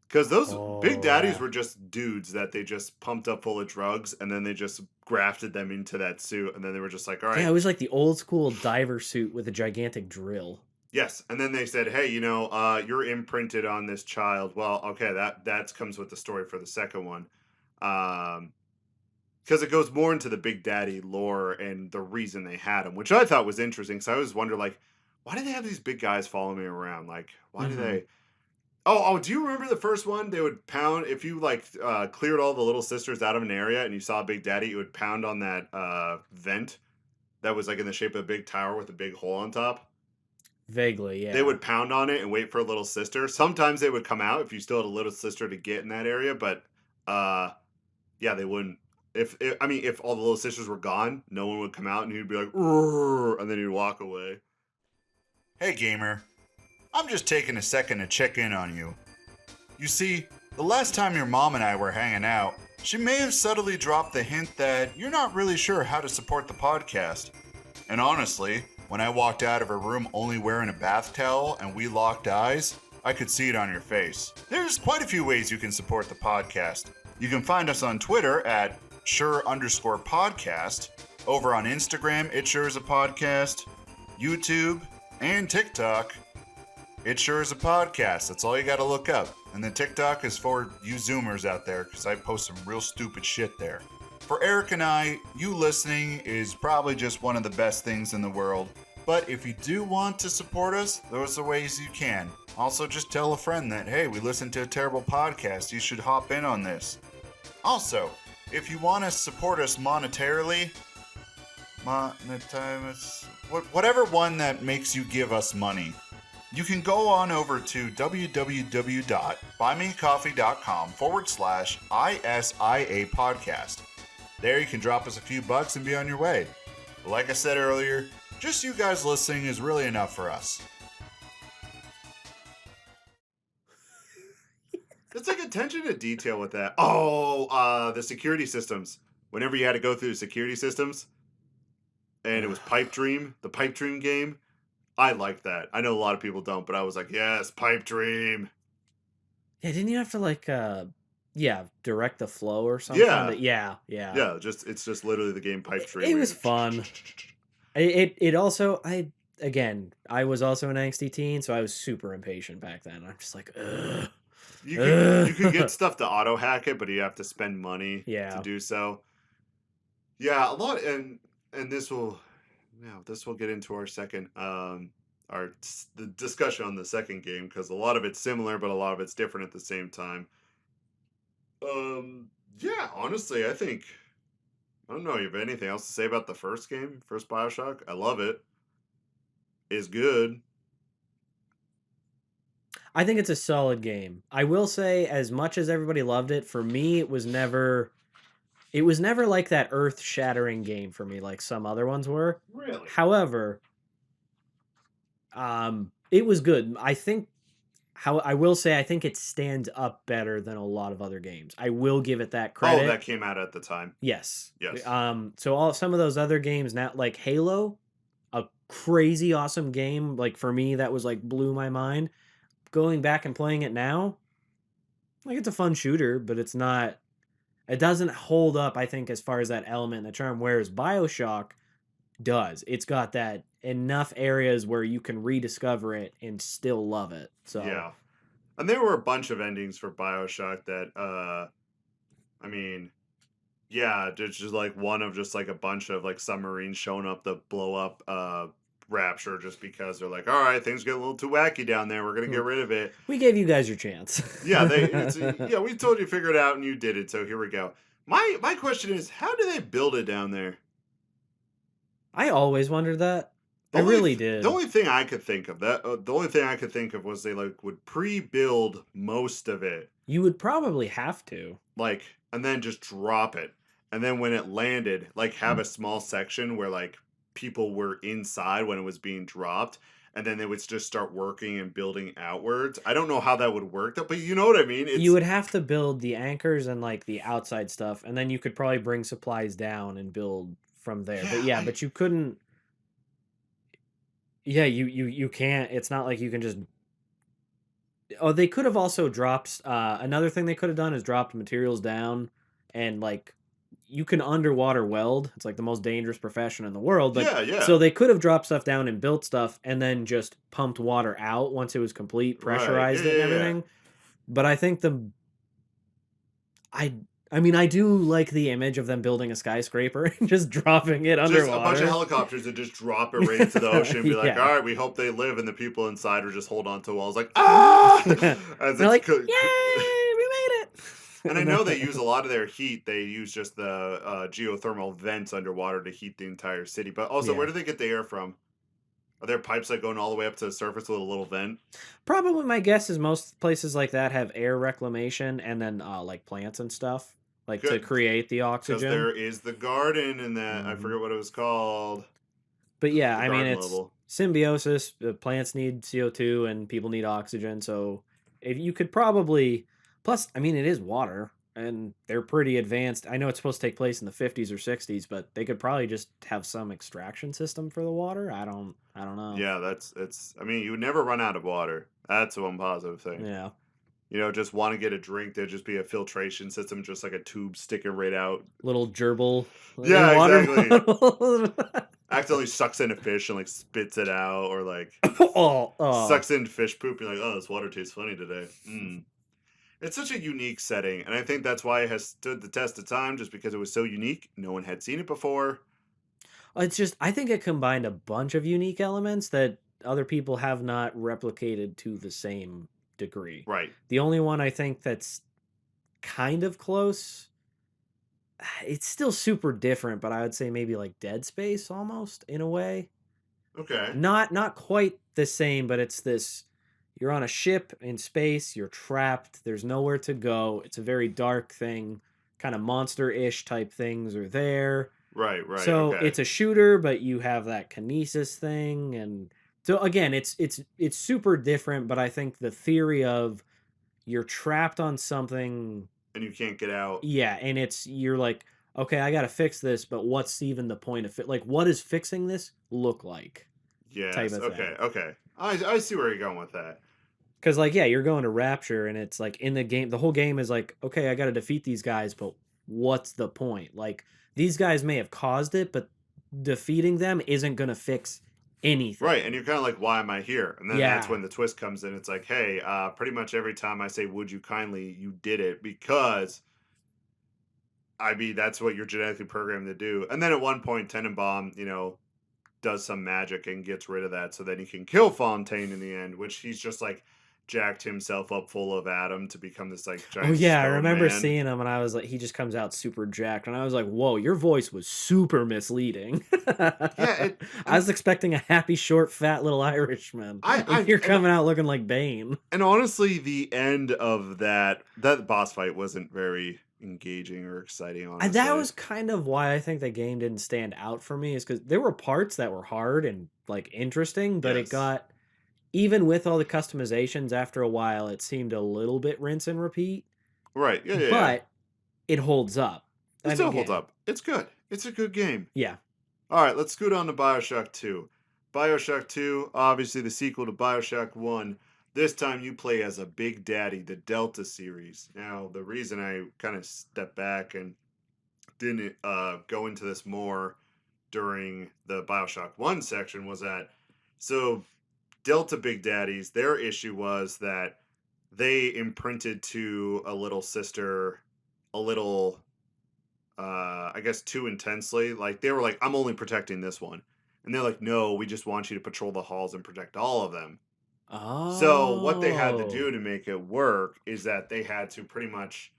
Because those Big Daddies Yeah. were just dudes that they just pumped up full of drugs, and then they just grafted them into that suit, and then they were just like, all Yeah, right. it was like the old school diver suit with a gigantic drill. Yes, and then they said, "Hey, you're imprinted on this child." Well, okay, that comes with the story for the second one, because it goes more into the Big Daddy lore and the reason they had him, which I thought was interesting. So I always wonder, like, why do they have these big guys following me around? Like, why do Mm-hmm. they? Oh, do you remember the first one? They would pound if you like cleared all the little sisters out of an area and you saw Big Daddy, it would pound on that vent that was like in the shape of a big tower with a big hole on top. Vaguely, They yeah. would pound on it and wait for a little sister. Sometimes they would come out if you still had a little sister to get in that area, but uh yeah, they wouldn't. If all the little sisters were gone, no one would come out and he'd be like, "Roar," and then he'd walk away. Hey gamer, I'm just taking a second to check in on you. You see, the last time your mom and I were hanging out, she may have subtly dropped the hint that you're not really sure how to support the podcast. And honestly, when I walked out of her room only wearing a bath towel and we locked eyes, I could see it on your face. There's quite a few ways you can support the podcast. You can find us on Twitter at sure_podcast, over on Instagram, it sure is a podcast, YouTube, and TikTok. It sure is a podcast. That's all you got to look up. And then TikTok is for you Zoomers out there, because I post some real stupid shit there. For Eric and I, you listening is probably just one of the best things in the world. But if you do want to support us, those are ways you can. Also, just tell a friend that, hey, we listened to a terrible podcast. You should hop in on this. Also, if you want to support us monetarily, whatever one that makes you give us money, you can go on over to www.buymeacoffee.com/ISIA podcast. There you can drop us a few bucks and be on your way. But like I said earlier, just you guys listening is really enough for us. It's like attention to detail with that. Oh, the security systems. Whenever you had to go through the security systems, and it was Pipe Dream, the Pipe Dream game. I like that. I know a lot of people don't, but I was like, yes, Pipe Dream. Yeah, didn't you have to like direct the flow or something? Yeah. Yeah. Yeah, it's just literally the game Pipe Dream. It was fun. It also I was also an angsty teen, so I was super impatient back then. I'm just like, ugh. You can get stuff to auto hack it, but you have to spend money to do so. Yeah, a lot, and this will get into our second the discussion on the second game, because a lot of it's similar, but a lot of it's different at the same time. Yeah, honestly, I think I don't know. You have anything else to say about the first game, first Bioshock? I love it. It's good. I think it's a solid game. I will say, as much as everybody loved it, for me, it was never like that earth-shattering game for me, like some other ones were. Really? However, it was good. I think I will say I think it stands up better than a lot of other games. I will give it that credit. Oh, that came out at the time. Yes. Yes. So some of those other games now, like Halo, a crazy awesome game. Like for me, that was like blew my mind. Going back and playing it now, like it's a fun shooter, but it's not. It doesn't hold up, I think, as far as that element and the charm. Whereas Bioshock does. It's got that enough areas where you can rediscover it and still love it. So yeah, and there were a bunch of endings for Bioshock that I mean, yeah, there's just like one of just like a bunch of like submarines showing up to blow up Rapture, just because they're like, all right, things get a little too wacky down there, we're gonna get rid of it. We gave you guys your chance. Yeah, we told you to figure it out and you did it, so here we go. My question is, how do they build it down there? I always wondered that. I really did. The only thing I could think of was they like would pre-build most of it. You would probably have to. Like, and then just drop it. And then when it landed, like have a small section where like people were inside when it was being dropped, and then they would just start working and building outwards. I don't know how that would work, but you know what I mean? You would have to build the anchors and like the outside stuff, and then you could probably bring supplies down and build from there. But you couldn't. Yeah, you can't. It's not like you can just. Oh, they could have also dropped. Another thing they could have done is dropped materials down, and like, you can underwater weld. It's like the most dangerous profession in the world. But Yeah, so yeah. they could have dropped stuff down and built stuff and then just pumped water out once it was complete, Right. Yeah, pressurized it and yeah, yeah. everything. But I think I I mean I do like the image of them building a skyscraper and just dropping it Just a bunch of underwater. helicopters that just drop it right into the ocean and be like, all Yeah. right, we hope they live. And the people inside are just hold on to walls like, ah! As They're it's. like, "Yay, we made it!" And I And know then, they use a lot of their heat. They use just the geothermal vents underwater to heat the entire city. But also, where yeah, do they get the air from? Are there pipes that going all the way up to the surface with a little vent? probably my guess is most places like that have air reclamation and then like plants and stuff like to Good, create the because oxygen. there is the garden in that. I hmm forget what it was called. But yeah, The I mean garden it's level. symbiosis. Plants need CO2 and people need oxygen. So if you could probably, plus, I mean it is water and they're pretty advanced. I know it's supposed to take place in the 50s or 60s, but they could probably just have some extraction system for the water. I don't know. Yeah, that's it's. I mean, you would never run out of water. That's one positive thing. Yeah. Just want to get a drink, there'd just be a filtration system, just like a tube sticking right out. Little gerbil Yeah, water exactly. bottle. Accidentally sucks in a fish and like spits it out, or like Oh. sucks in fish poop. You're like, oh, this water tastes funny today. It's such a unique setting, and I think that's why it has stood the test of time, just because it was so unique. No one had seen it before. It's just I think it combined a bunch of unique elements that other people have not replicated to the same degree. Right. The only one I think that's kind of close, it's still super different, but I would say maybe like Dead Space almost in a way. Okay. Not quite the same, but it's this you're on a ship in space, you're trapped, there's nowhere to go. It's a very dark thing, kind of monster-ish type things are there. Right. Right. So Okay. it's a shooter, but you have that kinesis thing, and so again, it's super different. But I think the theory of you're trapped on something, And you can't get out. yeah, and you're like, okay, I got to fix this, but what's even the point of it? Like, what does fixing this look like? Type Yes. of Okay. thing. Okay. I see where you're going with that. Because like, yeah, you're going to Rapture, and it's like in the game, the whole game is like, okay, I got to defeat these guys, but what's the point? Like, these guys may have caused it, but defeating them isn't gonna fix anything. Right, and you're kind of like, why am I here? And then that's Yeah. when the twist comes in. It's like, hey, pretty much every time I say, would you kindly, you did it because, I mean, that's what you're genetically programmed to do. And then at one point, Tenenbaum, does some magic and gets rid of that so then he can kill Fontaine in the end, which he's just like jacked himself up full of Adam to become this like Oh giant yeah, I stone remember man. seeing him and I was like, he just comes out super jacked, and I was like, whoa, your voice was super misleading. Yeah, I and was expecting a happy, short, fat little Irishman, and you're and coming out looking like Bane. and honestly, the end of that boss fight wasn't very engaging or exciting, And that honestly. was kind of why I think the game didn't stand out for me, is because there were parts that were hard and like interesting, but it Yes. got even with all the customizations after a while, it seemed a little bit rinse and repeat. Right. Yeah, yeah, yeah. But it holds up. It And still holds again, up. It's good. It's a good game. yeah. All right, let's scoot on to Bioshock 2. Bioshock 2, obviously the sequel to Bioshock 1. This time you play as a Big Daddy, the Delta series. Now, the reason I kind of stepped back and didn't go into this more during the Bioshock 1 section was that so Delta Big Daddies, their issue was that they imprinted to a little sister a little I guess too intensely. Like they were like, I'm only protecting this one. And they're like, no, we just want you to patrol the halls and protect all of them. So what they had to do Oh. to make it work is that they had to pretty much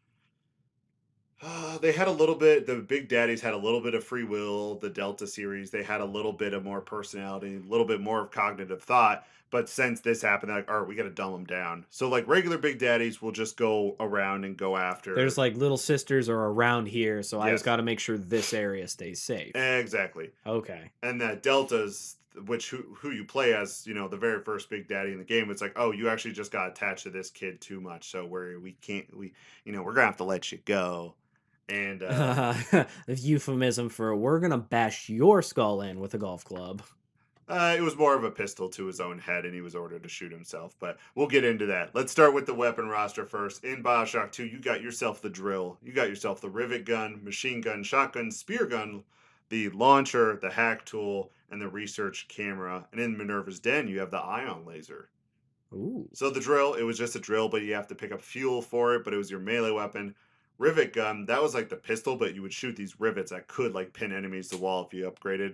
they had a little bit the Big Daddies had a little bit of free will, the Delta series, they had a little bit of more personality, a little bit more of cognitive thought. But since this happened, they're like, all right, we gotta dumb them down. So like regular Big Daddies will just go around and go There's after. like little sisters are around here, so I just Yes, got to make sure this area stays safe. exactly. Okay. And that deltas, which who you play as, the very first Big Daddy in the game, it's like, oh, you actually just got attached to this kid too much, so we can't we're gonna have to let you go. And The euphemism for we're gonna bash your skull in with a golf club. It was more of a pistol to his own head, and he was ordered to shoot himself. But we'll get into that. Let's start with the weapon roster first. In Bioshock 2, you got yourself the drill. You got yourself the rivet gun, machine gun, shotgun, spear gun, the launcher, the hack tool, and the research camera. And in Minerva's Den, you have the ion laser. Ooh. So the drill, it was just a drill, but you have to pick up fuel for it, but it was your melee weapon. Rivet gun, that was like the pistol, but you would shoot these rivets that could like pin enemies to the wall if you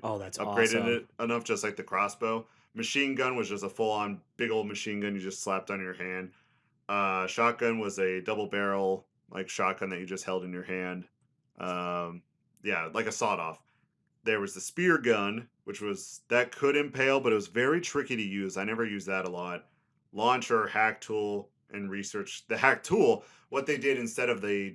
Oh, that's upgraded awesome. it enough, just like the crossbow. Machine gun was just a full on big old machine gun you just slapped on your hand. Shotgun was a double barrel like shotgun that you just held in your hand. Yeah, like a sawed off. There was the spear gun, which was that could impale, but it was very tricky to use. I never used that a lot. Launcher, hack tool, and research. The hack tool, what they did instead of the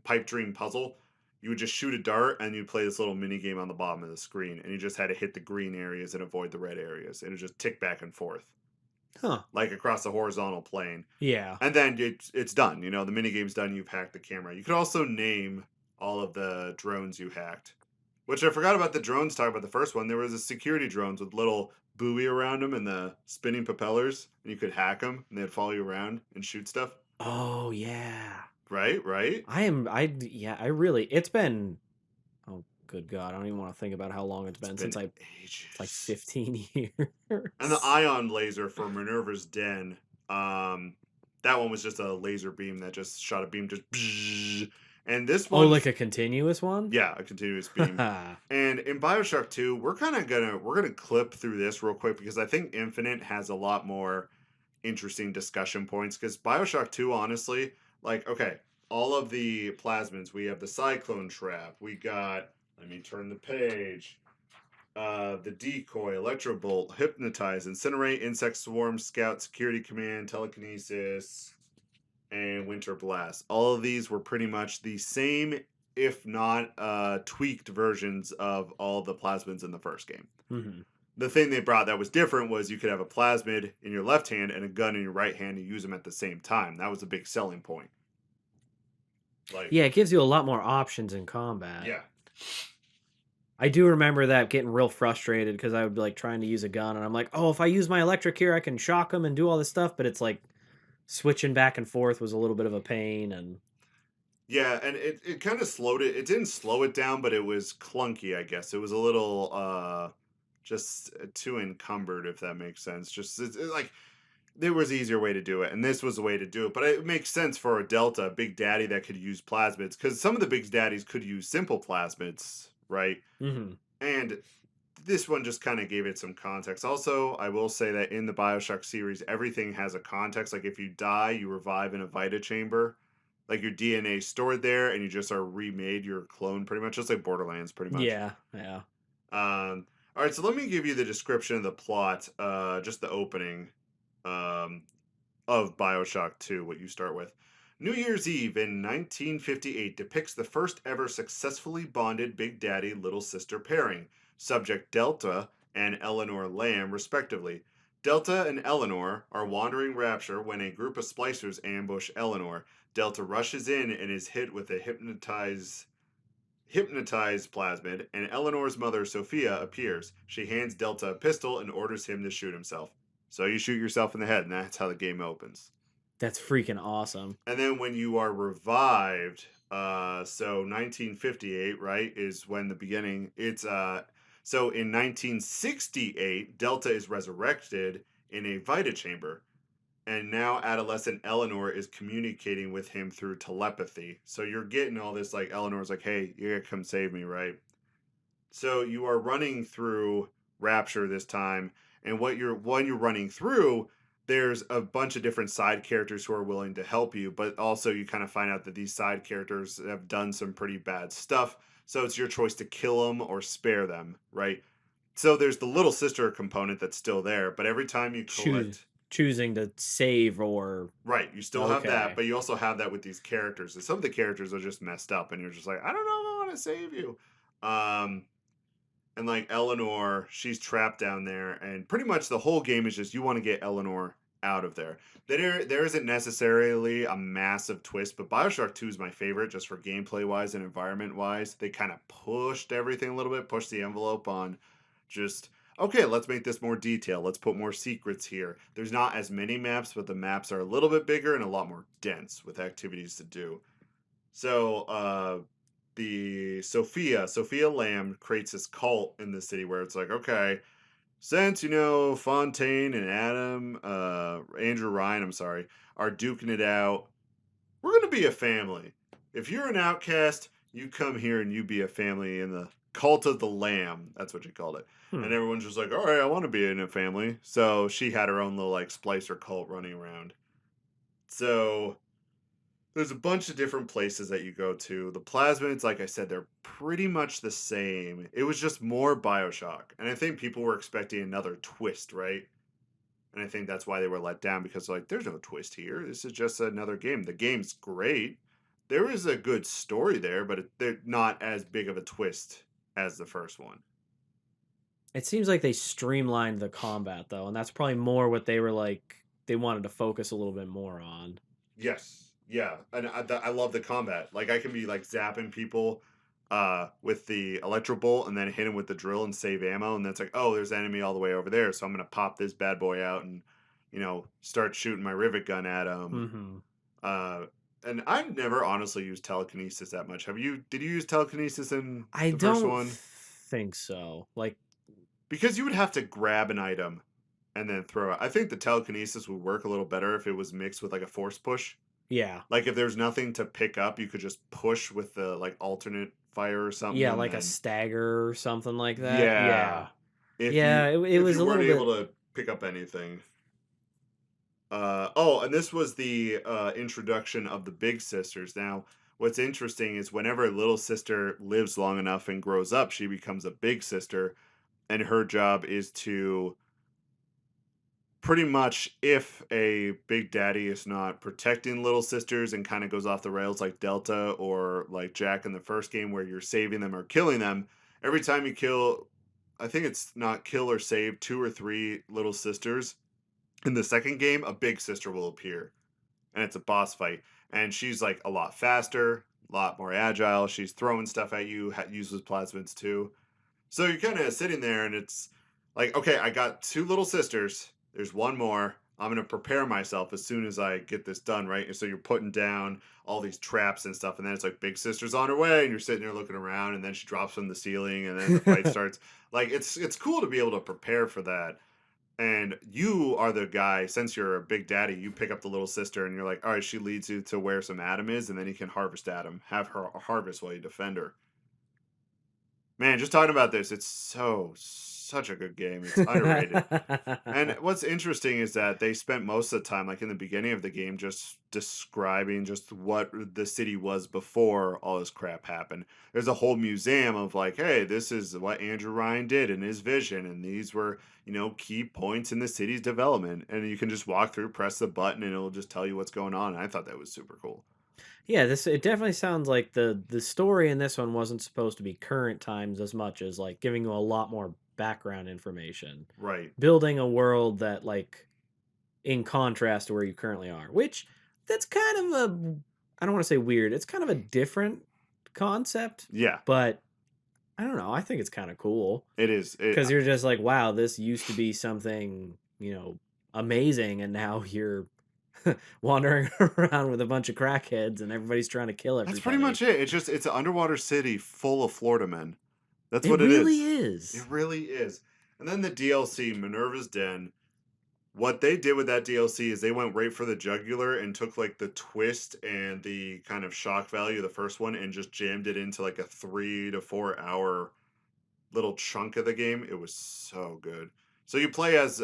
pipe dream puzzle, you would just shoot a dart and you'd play this little mini game on the bottom of the screen, and you just had to hit the green areas and avoid the red areas, and it just tick back and forth, Huh. like across the horizontal plane. Yeah. And then it's done. You know, the mini game's done. You've hacked the camera. You could also name all of the drones you hacked. Which I forgot about the drones. Talk about the first one. There was a security drones with little buoy around them and the spinning propellers, and you could hack them, and they'd follow you around and shoot stuff. Oh yeah. Right. Yeah, I really it's been oh good God, I don't even want to think about how long it's been since I Ages. it's like 15 years. And the ion laser for Minerva's Den, that one was just a laser beam that just shot a beam just. And this Oh, one, like a continuous one? yeah, a continuous beam. And in Bioshock 2, we're gonna clip through this real quick because I think Infinite has a lot more interesting discussion points. Because Bioshock 2, honestly, like, okay, all of the plasmids, we have the cyclone trap, we got, let me turn the page. The decoy, electrobolt, hypnotize, incinerate, insect swarm, scout, security command, telekinesis, and winter blast. All of these were pretty much the same, if not tweaked versions of all the plasmids in the first game. Mm-hmm. The thing they brought that was different was you could have a plasmid in your left hand and a gun in your right hand and use them at the same time. That was a big selling point. Like, Yeah, it gives you a lot more options in combat. yeah. I do remember that getting real frustrated because I would be like trying to use a gun and I'm like, oh, if I use my electric here, I can shock them and do all this stuff. But it's like switching back and forth was a little bit of a pain. And Yeah, and it kind of slowed it. It didn't slow it down, but it was clunky, I guess. It was a little just too encumbered, if that makes sense. Just like there was an easier way to do it, and this was the way to do it. But it makes sense for a Delta, a big daddy that could use plasmids, because some of the big daddies could use simple plasmids, right? mm-hmm. And this one just kind of gave it some context. Also, I will say that in the Bioshock series, everything has a context. Like if you die, you revive in a Vita chamber. Like your DNA stored there, and you just are remade your clone, pretty much, just like Borderlands, pretty much. Yeah. All right, so let me give you the description of the plot, just the opening of Bioshock 2, what you start with. New Year's Eve in 1958 depicts the first ever successfully bonded Big Daddy Little Sister pairing, subject Delta and Eleanor Lamb, respectively. Delta and Eleanor are wandering Rapture when a group of splicers ambush Eleanor. Delta rushes in and is hit with a hypnotized plasmid, and Eleanor's mother, Sophia, appears. She hands Delta a pistol and orders him to shoot himself. So you shoot yourself in the head, and that's how the game opens. That's freaking awesome. And then when you are revived, so 1958, right, is when the beginning. It's so in 1968, Delta is resurrected in a Vita chamber, and now adolescent Eleanor is communicating with him through telepathy. So you're getting all this, like, Eleanor's like, hey, you gotta come save me, right? So you are running through Rapture this time, and when you're running through, there's a bunch of different side characters who are willing to help you, but also you kind of find out that these side characters have done some pretty bad stuff. So it's your choice to kill them or spare them, right? So there's the little sister component that's still there, but every time you collect, choosing to save or right, you still have that, Okay. but you also have that with these characters. And some of the characters are just messed up, and you're just like, I don't know if I want to save you. And like Eleanor, she's trapped down there, and pretty much the whole game is just you want to get Eleanor out of there. There isn't necessarily a massive twist, but Bioshock 2 is my favorite just for gameplay wise and environment wise. They kind of pushed everything a little bit, pushed the envelope on just okay, let's make this more detailed. Let's put more secrets here. There's not as many maps, but the maps are a little bit bigger and a lot more dense with activities to do. So, the Sophia Lamb creates this cult in the city where it's like, okay, since Fontaine and Andrew Ryan, I'm sorry, are duking it out, we're gonna be a family. If you're an outcast, you come here and you be a family in the cult of the Lamb. That's what she called it. Hmm. And everyone's just like, all right, I want to be in a family. So she had her own little like splicer cult running around. So there's a bunch of different places that you go to. The plasmids, like I said, they're pretty much the same. It was just more Bioshock. And I think people were expecting another twist, right? And I think that's why they were let down because, like, there's no twist here. This is just another game. The game's great. There is a good story there, but they're not as big of a twist as the first one. It seems like they streamlined the combat though, and that's probably more what they were like. They wanted to focus a little bit more on. Yes. Yeah. And I love the combat. Like, I can be, like, zapping people with the electro bolt and then hit him with the drill and save ammo. And that's like, oh, there's enemy all the way over there. So I'm going to pop this bad boy out and, start shooting my rivet gun at him. Mm-hmm. Uh, and I've never honestly used telekinesis that much. Did you use telekinesis in I the first don't one? think so. Like, Because you would have to grab an item and then throw it. I think the telekinesis would work a little better if it was mixed with like a force push. yeah, Like if there's nothing to pick up, you could just push with the like alternate fire or something yeah, and like a then stagger or something like that. yeah. Yeah, yeah. It If was you a weren't little bit. able to pick up anything. Oh, and this was the introduction of the big sisters. Now, what's interesting is whenever little sister lives long enough and grows up, she becomes a big sister, and her job is to pretty much, if a big daddy is not protecting little sisters and kind of goes off the rails like Delta or like Jack in the first game where you're saving them or killing them, every time you kill, I think it's not kill or save two or three little sisters. In the second game, a big sister will appear and it's a boss fight. And she's like a lot faster, a lot more agile. She's throwing stuff at you, uses plasmids too. So you're kind of sitting there and it's like, okay, I got two little sisters. There's one more. I'm going to prepare myself as soon as I get this done, right? And so you're putting down all these traps and stuff. And then it's like, big sister's on her way. And you're sitting there looking around. And then she drops from the ceiling. And then the fight starts. Like, it's cool to be able to prepare for that. And you are the guy, since you're a big daddy, you pick up the little sister and you're like, all right, she leads you to where some Adam is. And then you can harvest Adam, have her harvest while you defend her. Man, just talking about this, it's such a good game. It's underrated. And what's interesting is that they spent most of the time, like in the beginning of the game, just describing just what the city was before all this crap happened. There's a whole museum of like, hey, this is what Andrew Ryan did in his vision, and these were, key points in the city's development. And you can just walk through, press the button, and it'll just tell you what's going on. And I thought that was super cool. Yeah, this it definitely sounds like the story in this one wasn't supposed to be current times as much as like giving you a lot more background information, Right. building a world that like in contrast to where you currently are, which that's kind of a I don't want to say weird. It's kind of a different concept, Yeah, but I don't know. I think it's kind of cool it is. because you're just like, wow, this used to be something, amazing, and now you're wandering around with a bunch of crackheads and everybody's trying to kill That's pretty everybody. much it. It's an underwater city full of Florida men. That's It what it really is. It is. really is. And then the DLC, Minerva's Den, what they did with that DLC is they went right for the jugular and took like the twist and the kind of shock value of the first one and just jammed it into like a 3 to 4 hour little chunk of the game. It was so good. So you play as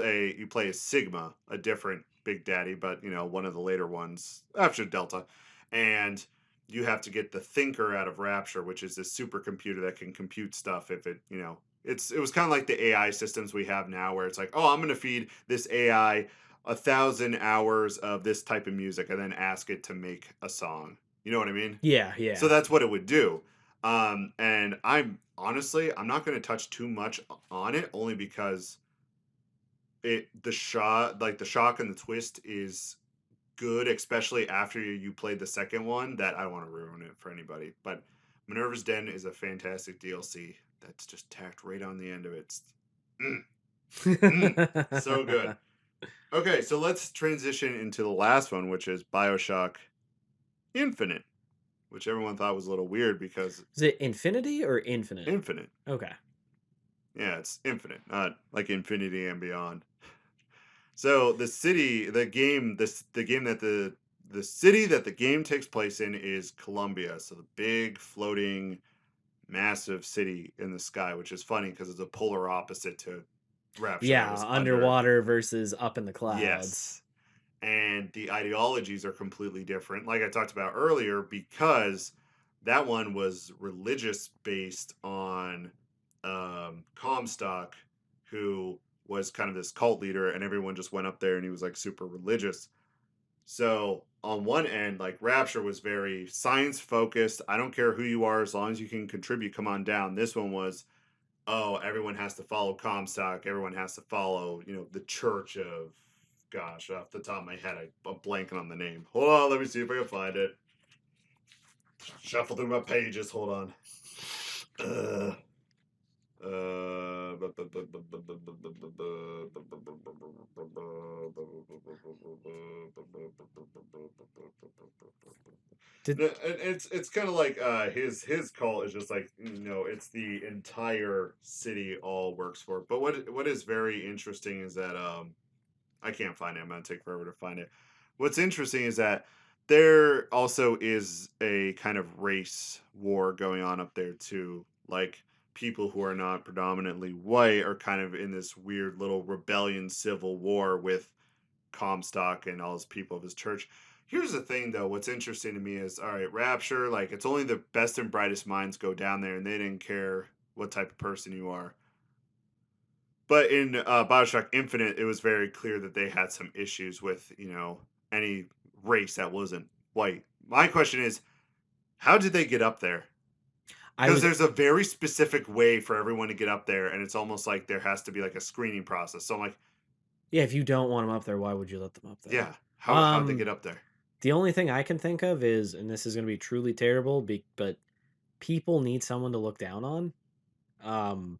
Sigma, a different Big Daddy, but one of the later ones after Delta, and you have to get the Thinker out of Rapture, which is this supercomputer that can compute stuff. If it was kind of like the AI systems we have now, where it's like, oh, I'm going to feed this AI 1,000 hours of this type of music, and then ask it to make a song. You know what I mean? Yeah, So yeah. that's what it would do. And I'm not going to touch too much on it only because the shock and the twist is good, especially after you played the second one. That I don't want to ruin it for anybody. But Minerva's Den is a fantastic DLC that's just tacked right on the end of it. Mm. So good. Okay, so let's transition into the last one, which is Bioshock Infinite, which everyone thought was a little weird because Is it Infinity or Infinite? Infinite. Okay. Yeah, it's infinite, not like infinity and beyond. So the city, the game, the game that the city that the game takes place in is Columbia. So the big floating massive city in the sky, which is funny because it's a polar opposite to Rapture that Yeah, was under. underwater versus up in the clouds. Yes. And the ideologies are completely different, like I talked about earlier, because that one was religious based on Comstock, who was kind of this cult leader, and everyone just went up there and he was like super religious. So on one end, like Rapture was very science focused. I don't care who you are, as long as you can contribute, come on down. This one was, oh, everyone has to follow Comstock. Everyone has to follow, the Church of, gosh, off the top of my head, I'm blanking on the name. Hold on, let me see if I can find it. Shuffle through my pages. Hold on. Uh, Did it's kind of like his cult is just like, it's the entire city all works for it. But what is very interesting is that I can't find it. I'm gonna take forever to find it. What's interesting is that there also is a kind of race war going on up there too. Like people who are not predominantly white are kind of in this weird little rebellion civil war with Comstock and all his people of his church. Here's the thing though, what's interesting to me is, all right, Rapture, like it's only the best and brightest minds go down there and they didn't care what type of person you are. But in Bioshock Infinite, it was very clear that they had some issues with, any race that wasn't white. My question is, how did they get up there? I Because was there's a very specific way for everyone to get up there, and it's almost like there has to be like a screening process. So I'm like, yeah, if you don't want them up there, why would you let them up there? yeah, how'd they get up there? The only thing I can think of is, and this is going to be truly terrible, but people need someone to look down on. Um,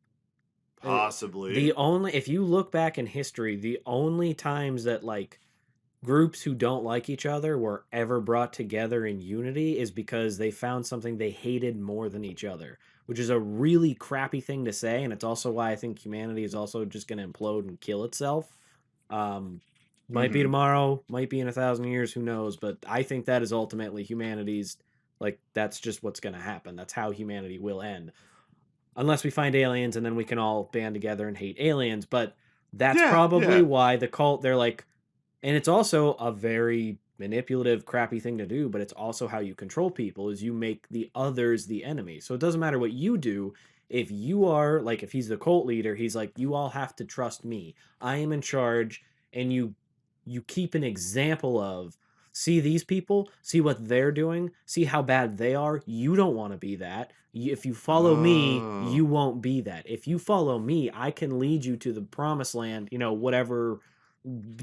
Possibly. if you look back in history, the only times that like groups who don't like each other were ever brought together in unity is because they found something they hated more than each other, which is a really crappy thing to say, and it's also why I think humanity is also just going to implode and kill itself. Um, might be Mm-hmm. tomorrow, might be in 1,000 years, who knows? But I think that is ultimately humanity's, like, that's just what's going to happen. That's how humanity will end, unless we find aliens and then we can all band together and hate aliens. But that's Yeah, probably yeah. why the cult, they're like, and it's also a very manipulative, crappy thing to do, but it's also how you control people is you make the others the enemy. So it doesn't matter what you do. If you are like, if he's the cult leader, he's like, you all have to trust me. I am in charge, and you keep an example of, see these people, see what they're doing, see how bad they are. You don't want to be that. If you follow me, Oh. you won't be that. If you follow me, I can lead you to the promised land, whatever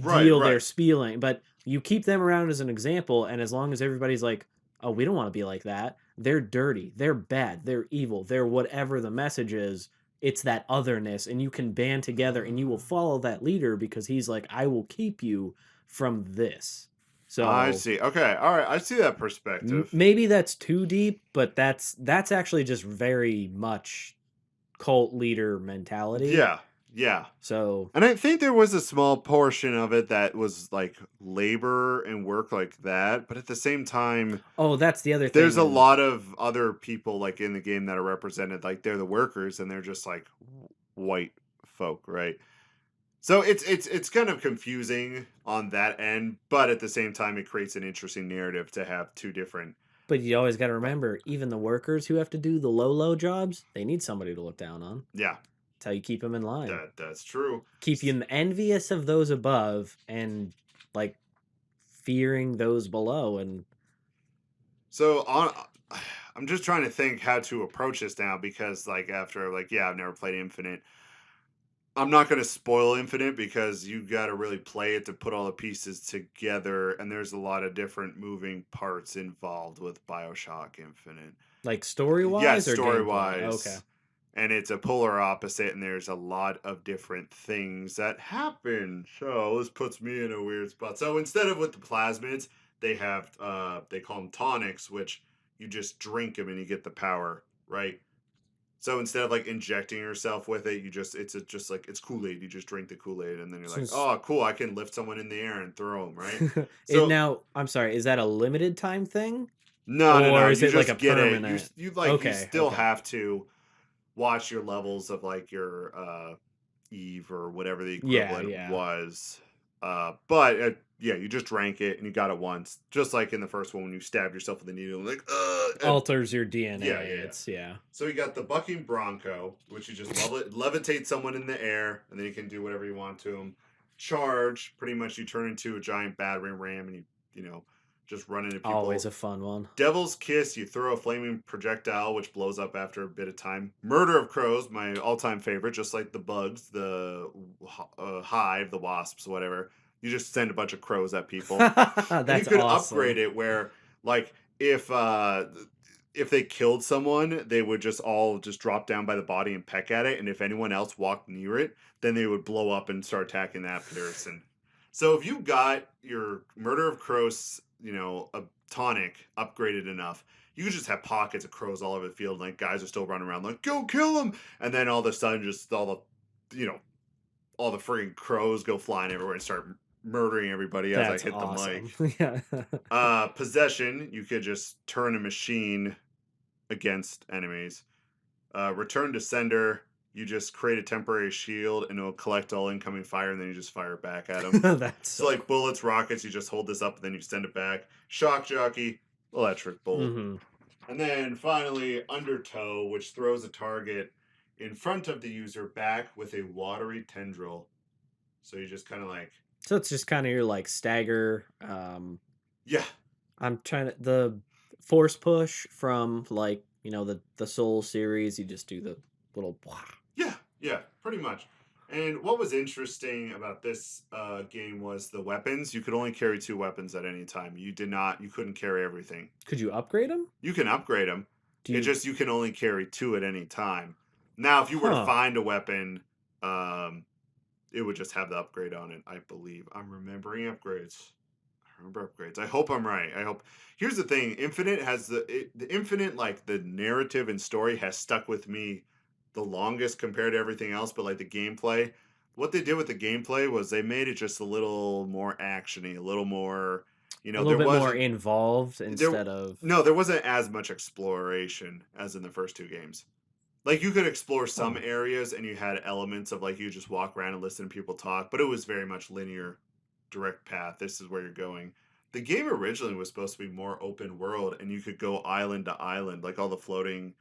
Right, deal they're right. spieling. But you keep them around as an example, and as long as everybody's like, oh, we don't want to be like that, they're dirty, they're bad, they're evil, they're whatever the message is, it's that otherness, and you can band together and you will follow that leader because he's like, I will keep you from this. I So see. Okay, all right. I see that perspective. maybe that's too deep, but that's actually just very much cult leader mentality. Yeah, yeah. So And I think there was a small portion of it that was like labor and work like that, but at the same time, oh, that's the other there's thing. a And lot of other people like in the game that are represented, like they're the workers and they're just like white folk, right? So it's kind of confusing on that end, but at the same time, it creates an interesting narrative to have two different. But you always got to But remember, even the workers who have to do the low jobs, they need somebody to look down on. yeah, That's how you keep them in line. that's true. Keep you envious of those above and like fearing those below. And So on, I'm just trying to think how to approach this now because like after like yeah, I've never played Infinite. I'm not going to spoil Infinite because you got to really play it to put all the pieces together, and there's a lot of different moving parts involved with Bioshock Infinite. like story Yes, wise or story gameplay? Okay. wise, and it's a polar opposite, and there's a lot of different things that happen. So this puts me in a weird spot. So instead of with the plasmids, they have they call them tonics, which you just drink them and you get the power, right? So instead of like injecting yourself with it, you just just like it's Kool-Aid. You just drink the Kool-Aid, and then you're like, Since oh, cool, I can lift someone in the air and throw them, right? it So now, I'm sorry, is that a limited time thing? no, Or is you it like a just get it. permanent? You like you Okay, still okay. have to watch your levels of like your Eve or whatever the Yeah, equivalent yeah. was. But yeah, you just drank it and you got it once, just like in the first one when you stabbed yourself with a needle, like and Alters your DNA. yeah, yeah, yeah. It's yeah. So you got the bucking bronco, which you just levitate someone in the air, and then you can do whatever you want to them. Charge, pretty much you turn into a giant battering ram, and you know just run into Always people. a fun one. Devil's Kiss, you throw a flaming projectile, which blows up after a bit of time. Murder of Crows, my all-time favorite, just like the bugs, the hive, the wasps, whatever. You just send a bunch of crows at people, and you That's could upgrade awesome. it where, like, if they killed someone, they would just all just drop down by the body and peck at it, and if anyone else walked near it, then they would blow up and start attacking that person. So if you got your Murder of Crows, a tonic upgraded enough, you could just have pockets of crows all over the field. Like guys are still running around, like go kill them, and then all of a sudden, just all the frigging crows go flying everywhere and start murdering everybody as I That's hit the mic. awesome. Yeah. Possession, you could just turn a machine against enemies. Return to sender, you just create a temporary shield and it'll collect all incoming fire and then you just fire it back at them. That's So so like bullets, rockets, you just hold this up and then you send it back. Shock jockey, electric bolt. hmm And then finally undertow, which throws a target in front of the user back with a watery tendril. So you just kind of like, So it's just kind of your like stagger. yeah, I'm trying to the force push from like the Soul series. You just do the little. yeah, yeah, pretty much. And what was interesting about this game was the weapons. You could only carry 2 weapons at any time. You couldn't carry everything. Could you upgrade them? You can upgrade them. Do It you? just, you can only carry 2 at any time. Now, if you were to Huh. find a weapon, it would just have the upgrade on it, I believe. I'm remembering upgrades. I remember upgrades. I hope I'm right. I hope. Here's the thing: Infinite has the Infinite, like the narrative and story has stuck with me the longest compared to everything else. But like the gameplay, what they did with the gameplay was they made it just a little more actiony, a little more. A little There bit more wasn't involved there. instead of. No, there wasn't as much exploration as in the first 2 games. Like you could explore some Huh. areas and you had elements of like you just walk around and listen to people talk, but it was very much linear, direct path. This is where you're going. The game originally was supposed to be more open world and you could go island to island, like all the floating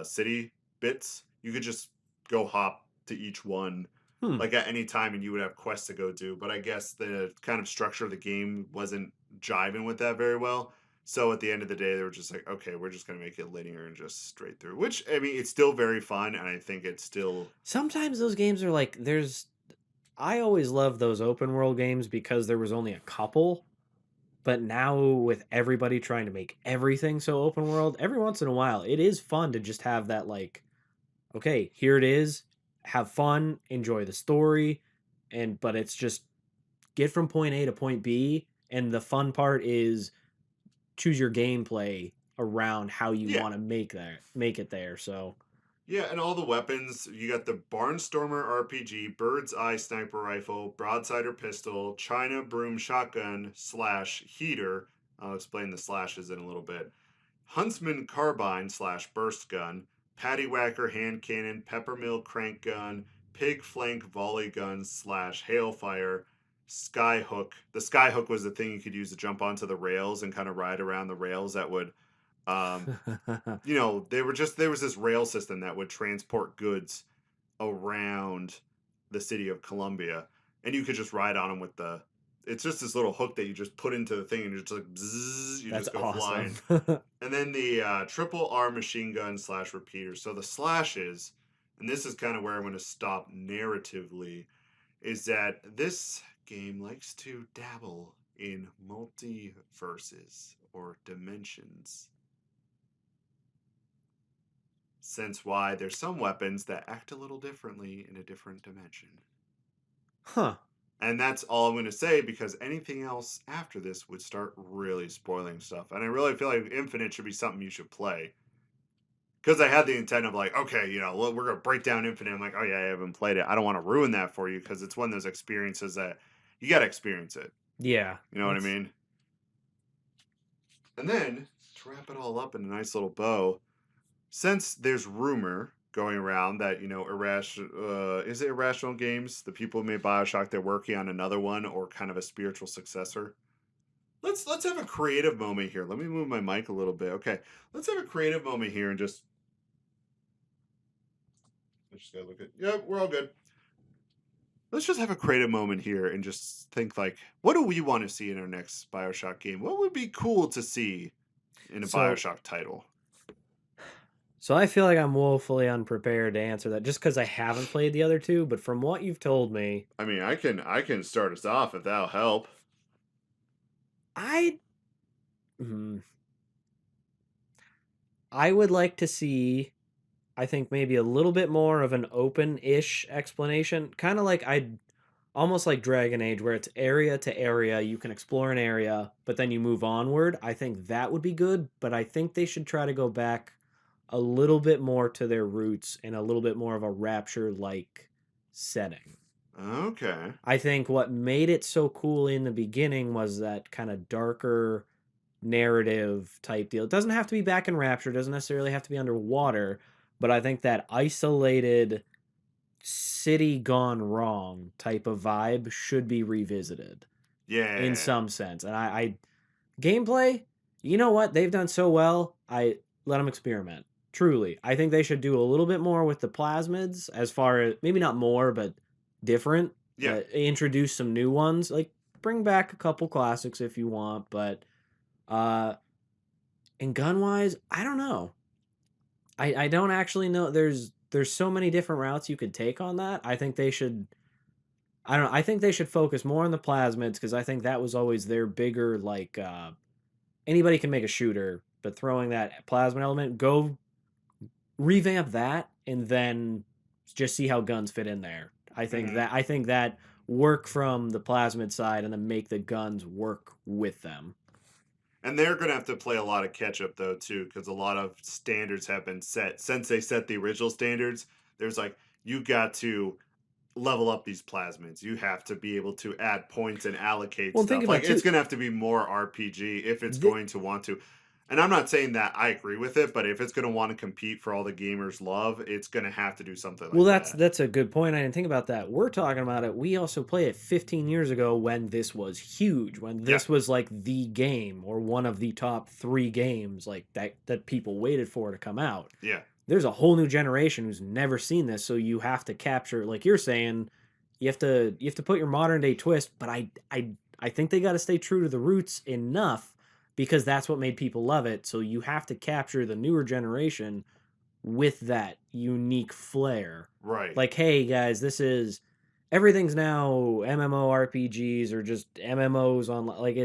city bits. You could just go hop to each one Hmm. like at any time and you would have quests to go do. But I guess the kind of structure of the game wasn't jiving with that very well. So at the end of the day, they were just like, okay, we're just gonna make it linear and just straight through. Which I mean, it's still very fun, and I think it's still Sometimes those games are like there's. I always love those open world games because there was only a couple. But now with everybody trying to make everything so open world, every once in a while, it is fun to just have that like, okay, here it is, have fun, enjoy the story, and but it's just get from point A to point B, and the fun part is choose your gameplay around how you yeah. want to make it there. So Yeah, and all the weapons, you got the Barnstormer RPG, Bird's Eye Sniper Rifle, Broadsider Pistol, China Broom Shotgun / Heater. I'll explain the slashes in a little bit. Huntsman Carbine / Burst Gun, Paddywhacker Hand Cannon, Peppermill Crank Gun, Pig Flank Volley Gun / Hailfire, Skyhook. The Skyhook was the thing you could use to jump onto the rails and kind of ride around the rails that would um, there was this rail system that would transport goods around the city of Columbia, and you could just ride on them with the. It's just this little hook that you just put into the thing, and you're just like, bzzz, you that's just go awesome. flying. And then the triple R machine gun / repeater. So the slashes, and this is kind of where I'm going to stop narratively, is that this game likes to dabble in multiverses or dimensions. Since why there's some weapons that act a little differently in a different dimension. Huh. And that's all I'm going to say because anything else after this would start really spoiling stuff. And I really feel like Infinite should be something you should play. Because I had the intent of like, okay, we're going to break down Infinite. I'm like, oh yeah, I haven't played it. I don't want to ruin that for you because it's one of those experiences that you got to experience it. Yeah. You know what I mean? And then to wrap it all up in a nice little bow, since there's rumor going around that is it Irrational Games, the people who made Bioshock, they're working on another one or kind of a spiritual successor. Let's have a creative moment here. Let me move my mic a little bit. Okay, let's have a creative moment here and just. I just gotta look at. Yep, we're all good. Let's just have a creative moment here and just think like, what do we want to see in our next Bioshock game? What would be cool to see in a So- Bioshock title? So I feel like I'm woefully unprepared to answer that just because I haven't played the other two, but from what you've told me, I mean, I can start us off if that'll help. I would like to see, I think maybe a little bit more of an open-ish explanation, kind of like almost like Dragon Age, where it's area to area, you can explore an area, but then you move onward. I think that would be good, but I think they should try to go back a little bit more to their roots and a little bit more of a Rapture-like setting. Okay. I think what made it so cool in the beginning was that kind of darker narrative type deal. It doesn't have to be back in Rapture, it doesn't necessarily have to be underwater, but I think that isolated city gone wrong type of vibe should be revisited Yeah. in some sense. And I gameplay, you know what? They've done so well. I let them experiment. Truly. I think they should do a little bit more with the plasmids as far as maybe not more, but different. Yeah. Introduce some new ones. Like bring back a couple classics if you want, but and gun wise, I don't know. I don't actually know. There's so many different routes you could take on that. I think they should. I don't know. I think they should focus more on the plasmids because I think that was always their bigger like. Anybody can make a shooter, but throwing that plasmid element, go revamp that, and then just see how guns fit in there. I think that work from the plasmid side, and then make the guns work with them. And they're going to have to play a lot of catch up, though, too, because a lot of standards have been set. Since they set the original standards, there's like, you got to level up these plasmids. You have to be able to add points and allocate Well, stuff. think about Like, too- it's going to have to be more RPG if it's The- going to want to. And I'm not saying that I agree with it, but if it's going to want to compete for all the gamers' love, it's going to have to do something like Well, that. that's a good point. I didn't think about that. We're talking about it. We also played it 15 years ago when this was huge, when this was like the game or one of the top 3 games like that people waited for to come out. Yeah. There's a whole new generation who's never seen this, so you have to capture, like you're saying, you have to put your modern day twist, but I think they got to stay true to the roots enough because that's what made people love it. So you have to capture the newer generation with that unique flair. Right. Like, hey guys, everything's now MMORPGs or just MMOs on, like,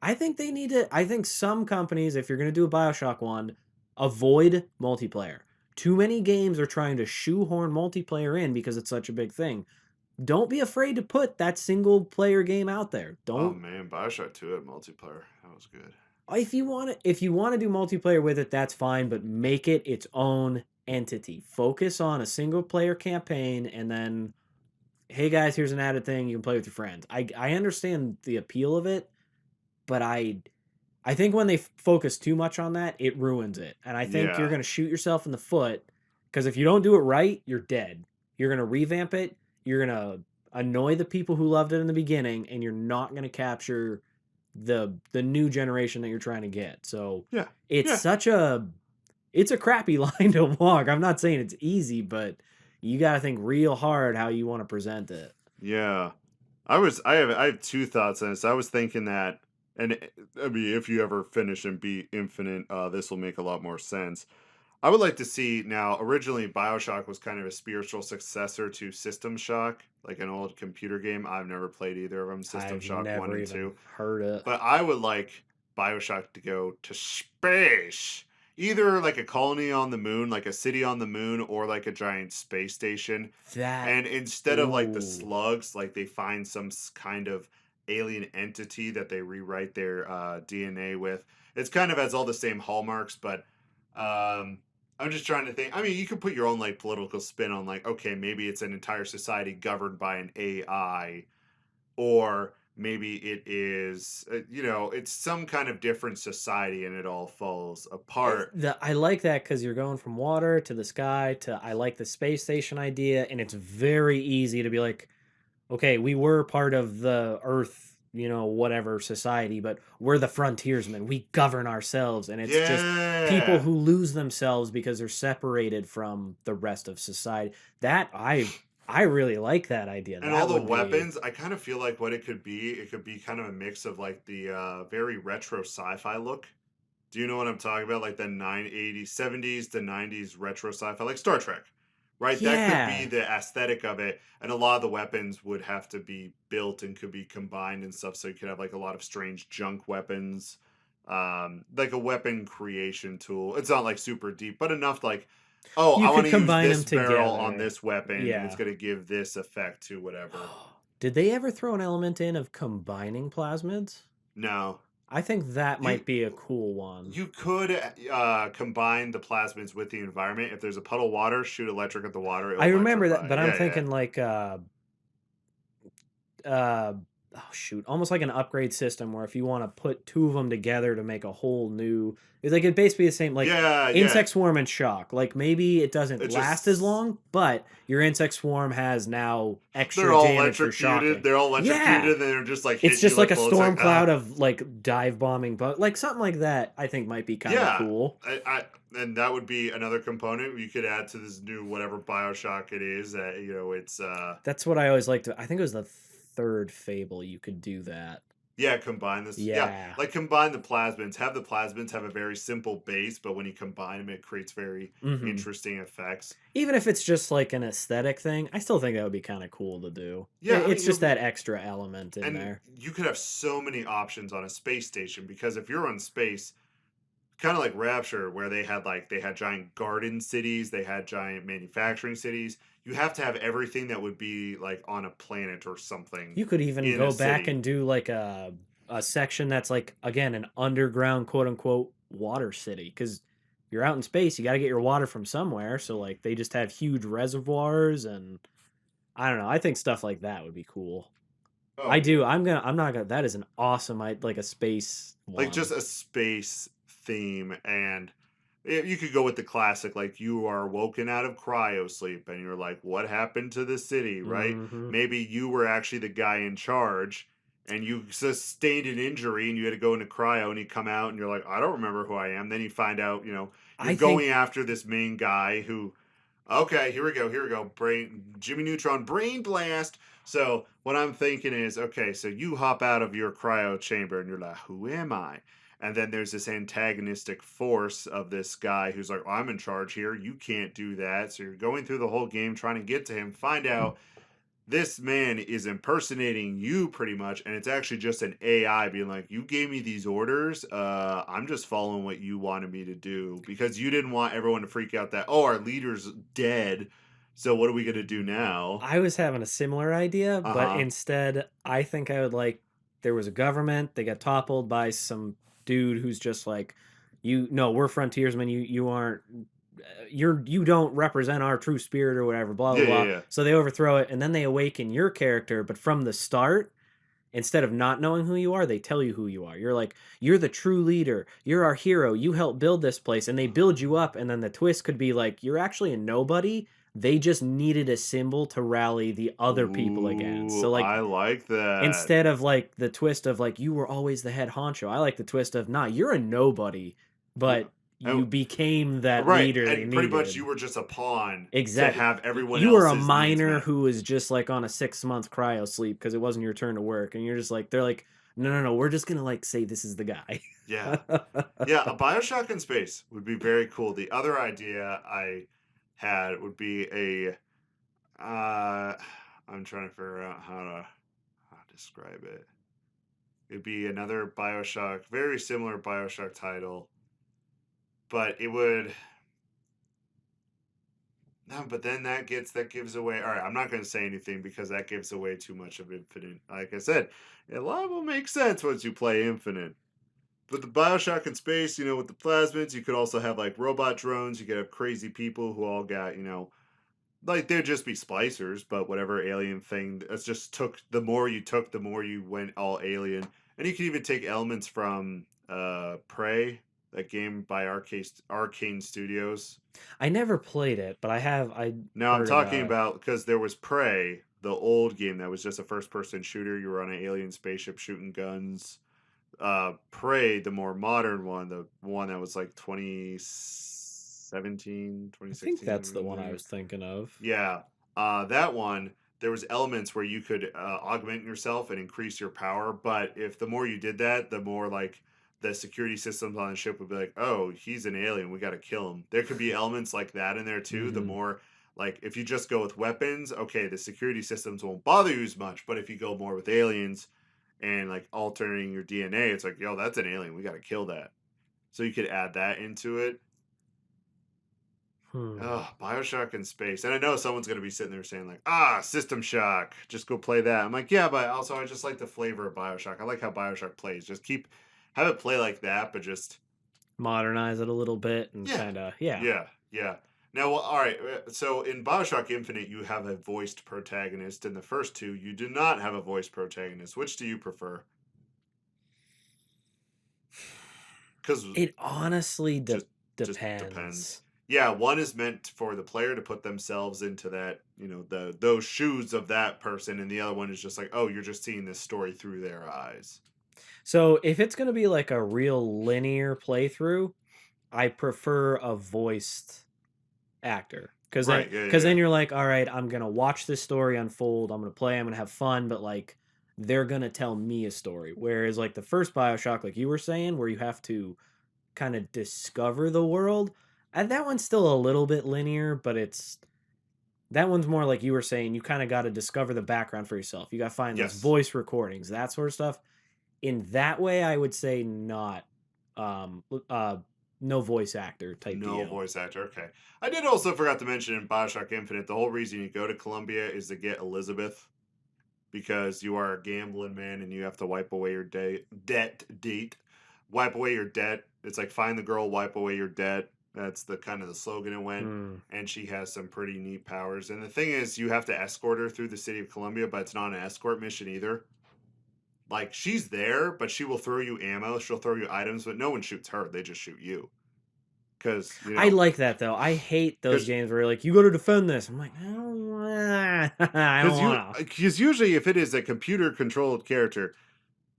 I think some companies, if you're going to do a Bioshock one, avoid multiplayer. Too many games are trying to shoehorn multiplayer in because it's such a big thing. Don't be afraid to put that single player game out there. Oh, man. Bioshock 2 had multiplayer. That was good. If you want to do multiplayer with it, that's fine, but make it its own entity. Focus on a single player campaign, and then, hey guys, here's an added thing you can play with your friends. I understand the appeal of it, but I think when they focus too much on that, it ruins it. And I think you're going to shoot yourself in the foot because if you don't do it right, you're dead. You're going to revamp it. You're going to annoy the people who loved it in the beginning, and you're not going to capture the new generation that you're trying to get. So it's it's a crappy line to walk. I'm not saying it's easy, but you got to think real hard how you want to present it. Yeah. I have 2 thoughts on this. I was thinking that, and I mean, if you ever finish and beat Infinite, this will make a lot more sense. I would like to see now. Originally, Bioshock was kind of a spiritual successor to System Shock, like an old computer game. I've never played either of them. System Shock 1 and 2. Heard it. But I would like Bioshock to go to space. either like a colony on the moon, like a city on the moon, or like a giant space station. That And instead of like the ooh. slugs, like they find some kind of alien entity that they rewrite their DNA with. It's kind of has all the same hallmarks, but um, I'm just trying to think. I mean, you could put your own like political spin on like, okay, maybe it's an entire society governed by an AI, or maybe it is, it's some kind of different society and it all falls apart. I like that because you're going from water to the sky to I like the space station idea, and it's very easy to be like, okay, we were part of the Earth, whatever society, but we're the frontiersmen. We govern ourselves, and it's just people Yeah. who lose themselves because they're separated from the rest of society. That I really like that idea. And all That the would be weapons, I kind of feel like what it could be kind of a mix of like the very retro sci-fi look. Do you know what I'm talking about? Like the 980s, 70s to 90s retro sci-fi, like Star Trek, right? That could be yeah. the aesthetic of it. And a lot of the weapons would have to be built and could be combined and stuff. So you could have like a lot of strange junk weapons, like a weapon creation tool. It's not like super deep, but enough like, oh, You I want could to use combine them this barrel on together. this weapon and it's Yeah. going to give this effect to whatever. Did they ever throw an element in of combining plasmids? No. I think that You might be a cool one. You could combine the plasmids with the environment. If there's a puddle of water, shoot electric at the water, I it'll remember that, electrify. but I'm Yeah, yeah. thinking like uh oh shoot, almost like an upgrade system where if you want to put two of them together to make a whole new, it's like it basically the same like Yeah, yeah. insect swarm and shock. Like maybe it doesn't It last as just long, but your insect swarm has now they're extra all damage for electrocuted. shocking. They're all electrocuted Yeah. and they're just like It's hitting you just like like a bullets like storm cloud of like dive bombing, but like something like that I think might be kind of yeah. cool. I and that would be another component you could add to this new whatever Bioshock it is. That it's That's what I always liked. I think it was the third Fable you could do that. yeah, combine this. Yeah, Yeah. like combine the plasmids. Have the plasmids have a very simple base, but when you combine them, it creates very Hmm. interesting effects. Even if it's just like an aesthetic thing, I still think that would be kind of cool to do. Yeah, I mean, It's just that extra element in and there. you could have so many options on a space station because if you're on space, kind of like Rapture, where they had giant garden cities, they had giant manufacturing cities. You have to have everything that would be like on a planet or something You could even in a go back city. and do like a section that's like again an underground quote unquote water city because you're out in space, you got to get your water from somewhere. So like they just have huge reservoirs and I don't know. I think stuff like that would be cool. I Oh do. yeah, I'm not gonna. That is an awesome. Like a space like one. just a space theme and you could go with the classic like you are woken out of cryo sleep and you're like what happened to the city, right? Hmm. Maybe you were actually the guy in charge and you sustained an injury and you had to go into cryo and you come out and you're like I don't remember who I am. Then you find out, you're I think going after this main guy who okay, here we go. Brain Jimmy Neutron brain blast. So what I'm thinking is, okay, so you hop out of your cryo chamber and you're like, who am I? And then there's this antagonistic force of this guy who's like, I'm in charge here. You can't do that. So you're going through the whole game trying to get to him, find out this man is impersonating you pretty much, and it's actually just an AI being like, "You gave me these orders. I'm just following what you wanted me to do because you didn't want everyone to freak out that oh, our leader's dead. So what are we gonna do now?" I was having a similar idea, Uh but huh. instead, I think I would like there was a government. They got toppled by some dude who's just like, you. No, we're frontiersmen. You aren't. You don't represent our true spirit or whatever. Blah blah Yeah, yeah, blah. yeah. So they overthrow it, and then they awaken your character. But from the start, instead of not knowing who you are, they tell you who you are. You're like, you're the true leader. You're our hero. You helped build this place. And they build you up. And then the twist could be like, you're actually a nobody. They just needed a symbol to rally the other people against. So, Ooh, like, I like that. instead of like the twist of like, you were always the head honcho, I like the twist of, nah, you're a nobody, Yeah. but And you became that right, leader they and pretty much needed. you were just a pawn to Exactly. have everyone You were a else's needs miner met. who was just like on a 6 month cryo sleep because it wasn't your turn to work, and you're just like, they're like, no, no, no, we're just gonna like say this is the guy. Yeah. Yeah, a Bioshock in space would be very cool. The other idea I had would be a I'm trying to figure out how to describe it. It'd be another Bioshock, very similar Bioshock title. but it would. No, but then that gives away. All right, I'm not going to say anything because that gives away too much of Infinite. Like I said, a lot will make sense once you play Infinite. But the Bioshock in space, with the plasmids, you could also have like robot drones. You could have crazy people who all got, like they'd just be splicers, but whatever alien thing. That's just the more you took, the more you went all alien. And you can even take elements from Prey, that game by Arcane Studios. I never played it, but I Now I'm heard talking about it. about because there was Prey, the old game that was just a first-person shooter. You were on an alien spaceship shooting guns. Prey, the more modern one, the one that was like 2017, I think 2016, that's somewhere the in one I there. was thinking of. Yeah, that one. There was elements where you could augment yourself and increase your power, but if the more you did that, the more like the security systems on the ship would be like, "Oh, he's an alien. We got to kill him." There could be elements like that in there too. The Hmm. more like if you just go with weapons, okay, the security systems won't bother you as much. But if you go more with aliens and like altering your DNA, it's like, "Yo, that's an alien. We got to kill that." So you could add that into it. Hmm. Oh, Bioshock in space. And I know someone's going to be sitting there saying, like, System Shock. Just go play that. I'm like, yeah, but also I just like the flavor of Bioshock. I like how Bioshock plays. Have it play like that, but just, Modernize it a little bit and yeah, kind of, yeah. yeah, yeah. Now, well, all right. So in Bioshock Infinite, you have a voiced protagonist. In the first two, you do not have a voiced protagonist. Which do you prefer? Because It honestly just just depends. depends. Yeah, one is meant for the player to put themselves into that, those shoes of that person, and the other one is just like, oh, you're just seeing this story through their eyes. So if it's going to be like a real linear playthrough, I prefer a voiced actor. Right, yeah, Cuz yeah. then you're like, all right, I'm going to watch this story unfold. I'm going to play, I'm going to have fun, but like they're going to tell me a story. Whereas like the first BioShock like you were saying where you have to kind of discover the world, and that one's still a little bit linear, but that one's more like you were saying, you kind of got to discover the background for yourself. You got to find those Yes. voice recordings, that sort of stuff. In that way, I would say not um uh no voice actor type No deal. voice actor. Okay. I did also forgot to mention in Bioshock Infinite, the whole reason you go to Columbia is to get Elizabeth because you are a gambling man and you have to wipe away your wipe away your debt. It's like find the girl, wipe away your debt. That's the kind of the slogan it went. Hmm. And she has some pretty neat powers. And the thing is, you have to escort her through the city of Columbia, but it's not an escort mission either. Like she's there, but she will throw you ammo. She'll throw you items, but no one shoots her. They just shoot you. Because I like that though. I hate those because games where you're like, you go to defend this. I'm like, I don't wanna. because usually if it is a computer controlled character,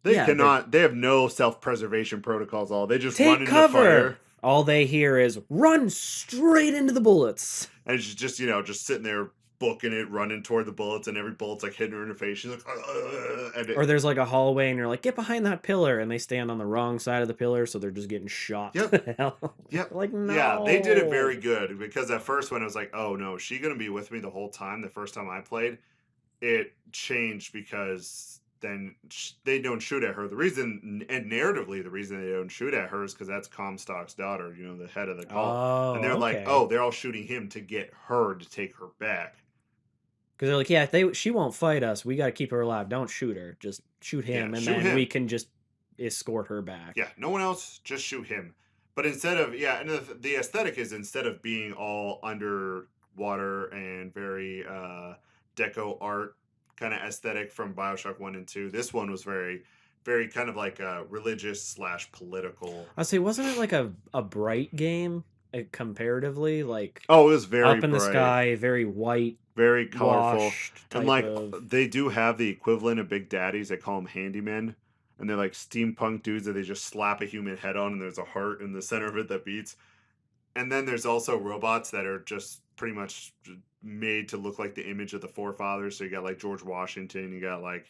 Yeah, they're they have no self preservation protocols. All they just run take into cover. fire. All they hear is run straight into the bullets. And she's just, just sitting there booking it, running toward the bullets, and every bullet's like hitting her in the face. She's like, Or there's like a hallway and you're like, get behind that pillar, and they stand on the wrong side of the pillar, so they're just getting shot Yep. to hell. Yep. Like, no. Yeah, they did it very good because at first when I was like, oh no, is she gonna be with me the whole time? The first time I played, it changed because then they don't shoot at her. The reason, and narratively, the reason they don't shoot at her is because that's Comstock's daughter, the head of the cult. And Oh, they're like, okay. oh, they're all shooting him to get her to take her back. Because they're like, yeah, she won't fight us. We got to keep her alive. Don't shoot her. Just shoot him, Yeah, and shoot then him. we can just escort her back. Yeah, no one else, just shoot him. But instead of, yeah, and the aesthetic is instead of being all underwater and very deco art kind of aesthetic from Bioshock 1 and 2, this one was very, very kind of like religious / political. I'd say, wasn't it like a bright game comparatively? Like, Oh, it was very up in the bright, sky, very white, very colorful. washed And type like of. they do have the equivalent of Big Daddies. They call them handymen. And they're like steampunk dudes that they just slap a human head on and there's a heart in the center of it that beats. And then there's also robots that are just pretty much made to look like the image of the forefathers. So you got like George Washington. You got like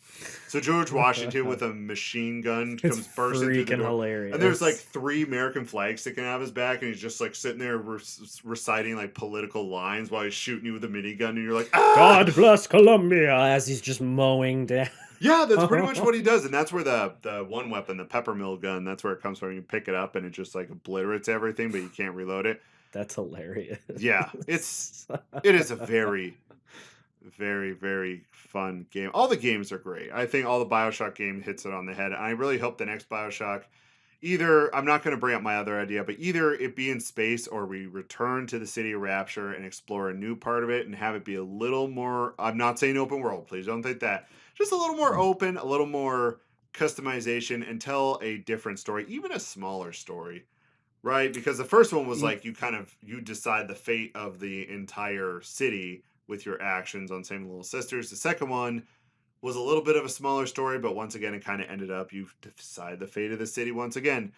George Washington with a machine gun It's comes bursting through the freaking door. hilarious. And there's like 3 American flags sticking out of his back, and he's just like sitting there reciting like political lines while he's shooting you with a minigun, and you're like, ah! God bless Columbia, as he's just mowing down. Yeah, that's pretty much what he does, and that's where the one weapon, the peppermill gun, that's where it comes from. You pick it up and it just like obliterates everything, but you can't reload it. That's hilarious. Yeah, it is a very, very, very fun game. All the games are great. I think all the Bioshock game hits it on the head. I really hope the next Bioshock, either I'm not going to bring up my other idea, but either it be in space or we return to the city of Rapture and explore a new part of it and have it be a little more. I'm not saying open world, please don't think that. Just a little more open, a little more customization, and tell a different story, even a smaller story. Right, because the first one was Y- like you decide the fate of the entire city with your actions on Saving Little Sisters. The second one was a little bit of a smaller story, but once again, it kind of ended up you decide the fate of the city once again.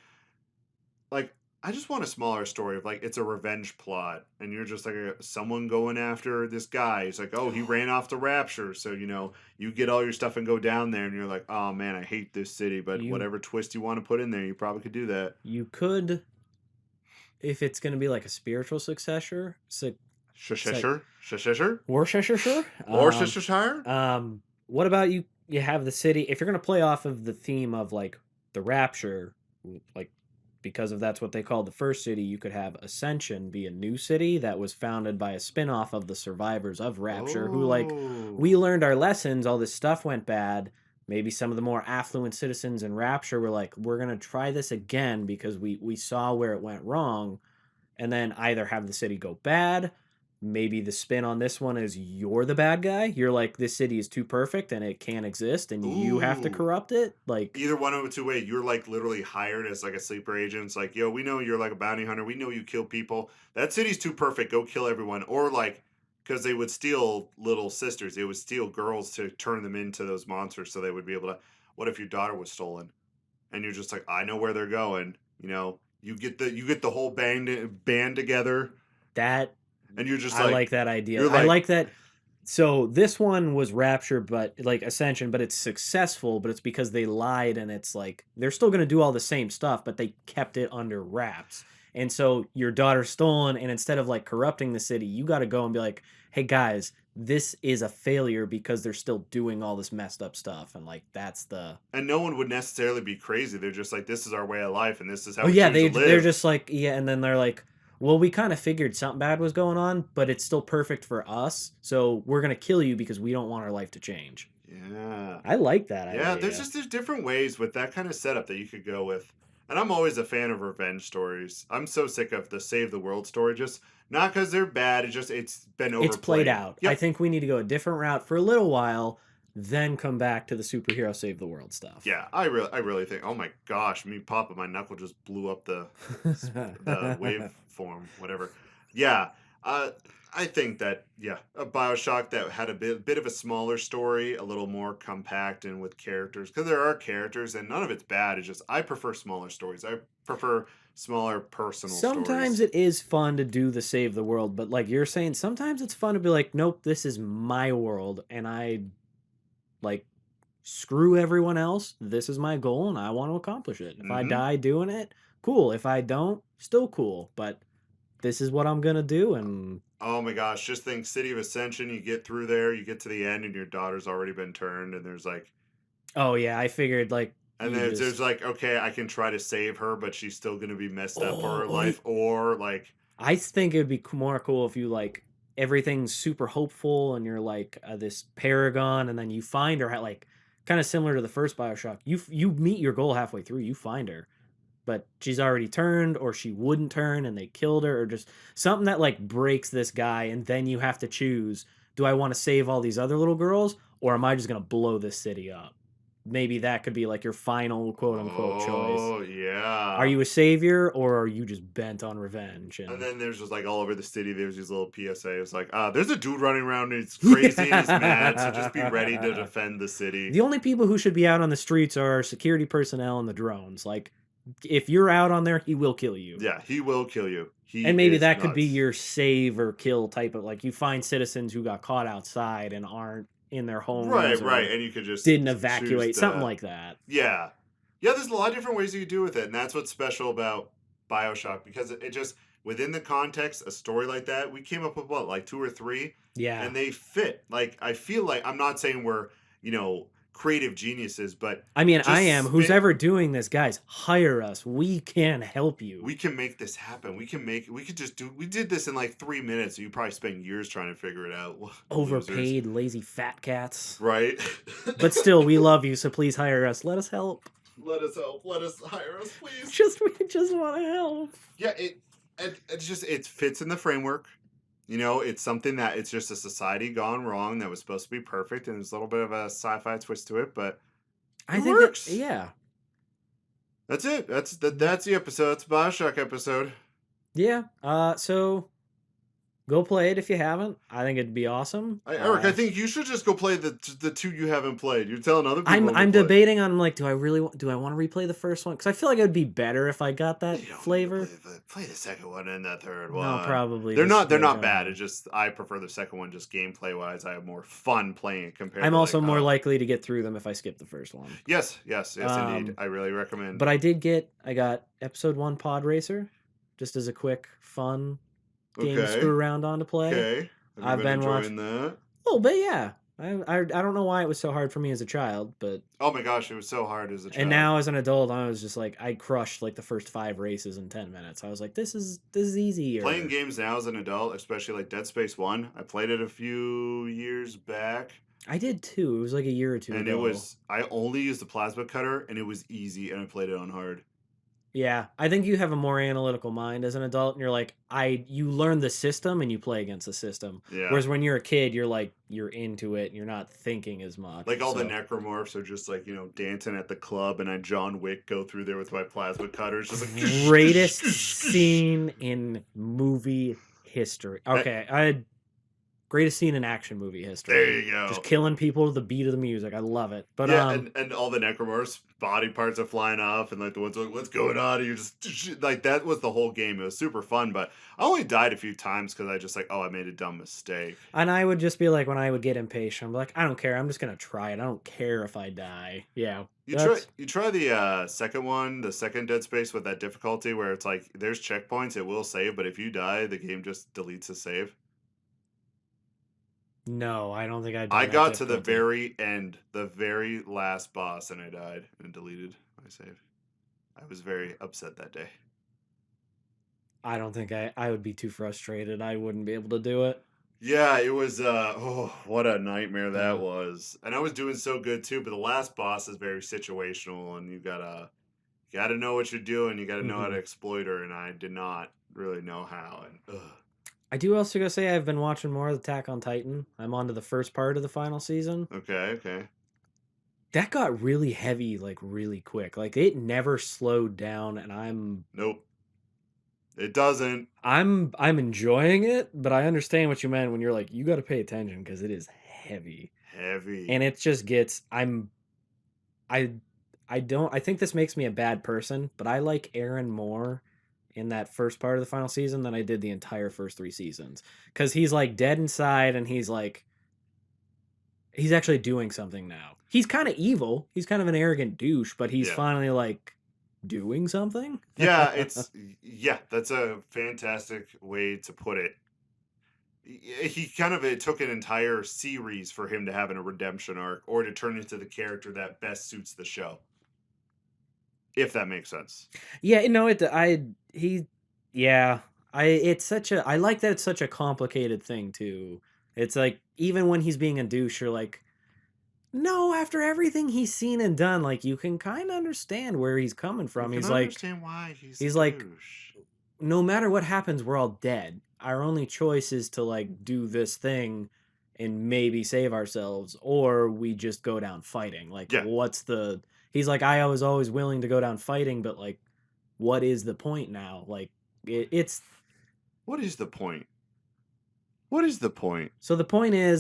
Like, I just want a smaller story of like it's a revenge plot, and you're just like someone going after this guy. He's like, oh, he ran off the Rapture, so you get all your stuff and go down there, and you're like, oh man, I hate this city, but You whatever twist you want to put in there, you probably could do that. you could, if it's going to be like a spiritual successor, Shushisher, shushisher. Worcestershire. Worcestershire? What about you? You have the city. If you're gonna play off of the theme of like the Rapture, like because of that's what they called the first city, you could have Ascension be a new city that was founded by a spin-off of the survivors of Rapture, who like Oh. we learned our lessons, all this stuff went bad. Maybe some of the more affluent citizens in Rapture were like, we're gonna try this again because we saw where it went wrong, and then either have the city go bad. Maybe the spin on this one is you're the bad guy. You're like, this city is too perfect and it can't exist and you have to Ooh. corrupt it. Like, Either one of the two ways. You're like literally hired as like a sleeper agent. It's like, yo, we know you're like a bounty hunter. We know you kill people. That city's too perfect. Go kill everyone. Or like, because they would steal little sisters. They would steal girls to turn them into those monsters so they would be able to. What if your daughter was stolen? And you're just like, I know where they're going. You get the whole band together, that, and you're just I like, like that idea. you're I like, like that. So this one was Rapture, but like Ascension, but it's successful, but it's because they lied and it's like they're still going to do all the same stuff, but they kept it under wraps. And so your daughter's stolen, and instead of like corrupting the city, you got to go and be like, hey guys, this is a failure because they're still doing all this messed up stuff. And like, that's the. and no one would necessarily be crazy. They're just like, this is our way of life, and this is how Oh we yeah, choose to they're live. just like, yeah, and then they're like, well, we kind of figured something bad was going on, but it's still perfect for us, so we're gonna kill you because we don't want our life to change. Yeah. I like that Yeah, there's idea. just there's different ways with that kind of setup that you could go with. And I'm always a fan of revenge stories. I'm so sick of the save the world story, just not because they're bad, it's been It's played overplayed. out. I Yep. think we need to go a different route for a little while, then come back to the superhero save the world stuff. Yeah, I really think, oh my gosh, me popping my knuckle just blew up the waveform, whatever. Yeah, uh, I think that a Bioshock that had a bit of a smaller story, a little more compact and with characters, because there are characters and none of it's bad. It's just I prefer smaller stories. I prefer smaller personal Sometimes stories. it is fun to do the save the world, but like you're saying, sometimes it's fun to be like, nope, this is my world, and I like screw everyone else. This is my goal and I want to accomplish it. If I Hmm. die doing it, cool. If I don't, still cool. But this is what I'm going to do. And Oh my gosh, just think City of Ascension. You get through there, you get to the end, and your daughter's already been turned, and there's like oh, yeah, I figured like And you there's just, like, okay, I can try to save her, but she's still gonna be messed up for oh, her life. wait. Or like, I think it would be more cool if you like everything's super hopeful and you're like this paragon and then you find her at like kind of similar to the first Bioshock. You meet your goal halfway through, you find her, but she's already turned or she wouldn't turn and they killed her or just something that like breaks this guy and then you have to choose, do I want to save all these other little girls or am I just going to blow this city up? Maybe that could be like your final quote unquote choice. oh Are yeah. you a savior or are you just bent on revenge? And And then there's just like all over the city, there's these little PSAs like, there's a dude running around and he's crazy and he's mad, so just be ready to yeah. defend the city. The only people who should be out on the streets are security personnel and the drones. Like if you're out on there, he will kill you. Yeah, he will kill you. He And maybe is that could be nuts. your save or kill type of like you find citizens who got caught outside and aren't in their homes Right, or right. And you could just didn't choose evacuate, something to like that. Yeah. Yeah, there's a lot of different ways you could do with it, and that's what's special about BioShock because it just within the context, a story like that, we came up with what, like two or three, Yeah. and they fit. Like I feel like I'm not saying we're, you know, creative geniuses, but I mean, just I am. Who's ever doing this, guys, hire us. We can help you. We can make this happen. We did this in like 3 minutes. You probably spent years trying to figure it out. Overpaid, lazy fat cats. Right? But still, we love you, so please hire us. Let us help. Let us help. Let us hire us, please. We just want to help. Yeah, it fits in the framework. It's something that it's just a society gone wrong that was supposed to be perfect, and there's a little bit of a sci-fi twist to it, but I think works. Yeah. That's it. That's the episode. It's a Bioshock episode. Yeah. So go play it if you haven't. I think it'd be awesome. Eric, I think you should just go play the two you haven't played. You're telling other people. I'm debating on like, do I want to replay the first one? Because I feel like it would be better if I got that flavor. Play the second one and the third one. No, probably. They're not bad. It's just I prefer the second one just gameplay wise. I have more fun playing it compared. I'm also more likely to get through them if I skip the first one. Yes, indeed. I really recommend. But I got episode 1 Pod Racer, just as a quick fun game to screw around on to play. Okay. I've been enjoying that. A little bit, yeah. I don't know why it was so hard for me as a child, but oh my gosh, it was so hard as a child. And now as an adult, I was just like, I crushed like the first 5 races in 10 minutes. I was like, this is easy. Playing games now as an adult, especially like Dead Space 1, I played it a few years back. I did too. It was like a year or two ago. And I only used the plasma cutter, and it was easy, and I played it on hard. Yeah, I think you have a more analytical mind as an adult, and you're like, you learn the system and you play against the system. Yeah. Whereas when you're a kid, you're into it and you're not thinking as much. Like all the necromorphs are just like, dancing at the club, and I John Wick go through there with my plasma cutters, just like greatest scene in movie history. Okay, greatest scene in action movie history. There you go. Just killing people to the beat of the music. I love it. But yeah, and all the necromorphs' body parts are flying off, and like the ones like, what's going on? And you're just like, that was the whole game. It was super fun, but I only died a few times because I just like, I made a dumb mistake. And I would just be like, when I would get impatient, I'm like, I don't care. I'm just gonna try it. I don't care if I die. Yeah. You try the second one, the second Dead Space with that difficulty where it's like there's checkpoints, it will save, but if you die, the game just deletes the save. No, I don't think I did. I got to the very end, the very last boss, and I died and deleted my save. I was very upset that day. I don't think I would be too frustrated. I wouldn't be able to do it. Yeah, it was what a nightmare that was. And I was doing so good too, but the last boss is very situational, and you gotta know what you're doing, you gotta know how to exploit her, and I did not really know how, and I do also go say I've been watching more of Attack on Titan. I'm on to the first part of the final season. Okay. That got really heavy, like really quick. Like it never slowed down, and Nope. It doesn't. I'm enjoying it, but I understand what you meant when you're like, you got to pay attention because it is heavy. And it just gets. I think this makes me a bad person, but I like Aaron more in that first part of the final season than I did the entire first 3 seasons, because he's like dead inside, and he's actually doing something now. He's kind of evil. He's kind of an arrogant douche, but he's finally like doing something. That's a fantastic way to put it. It took an entire series for him to have a redemption arc, or to turn into the character that best suits the show. If that makes sense. Yeah, no, I like that it's such a complicated thing too. It's like, even when he's being a douche, you're like, no, after everything he's seen and done, like, you can kind of understand where he's coming from. He's like, understand why he's like, no matter what happens, we're all dead. Our only choice is to like do this thing and maybe save ourselves, or we just go down fighting. Like, he's like, I was always willing to go down fighting, but like, what is the point now? Like, what is the point? So the point is,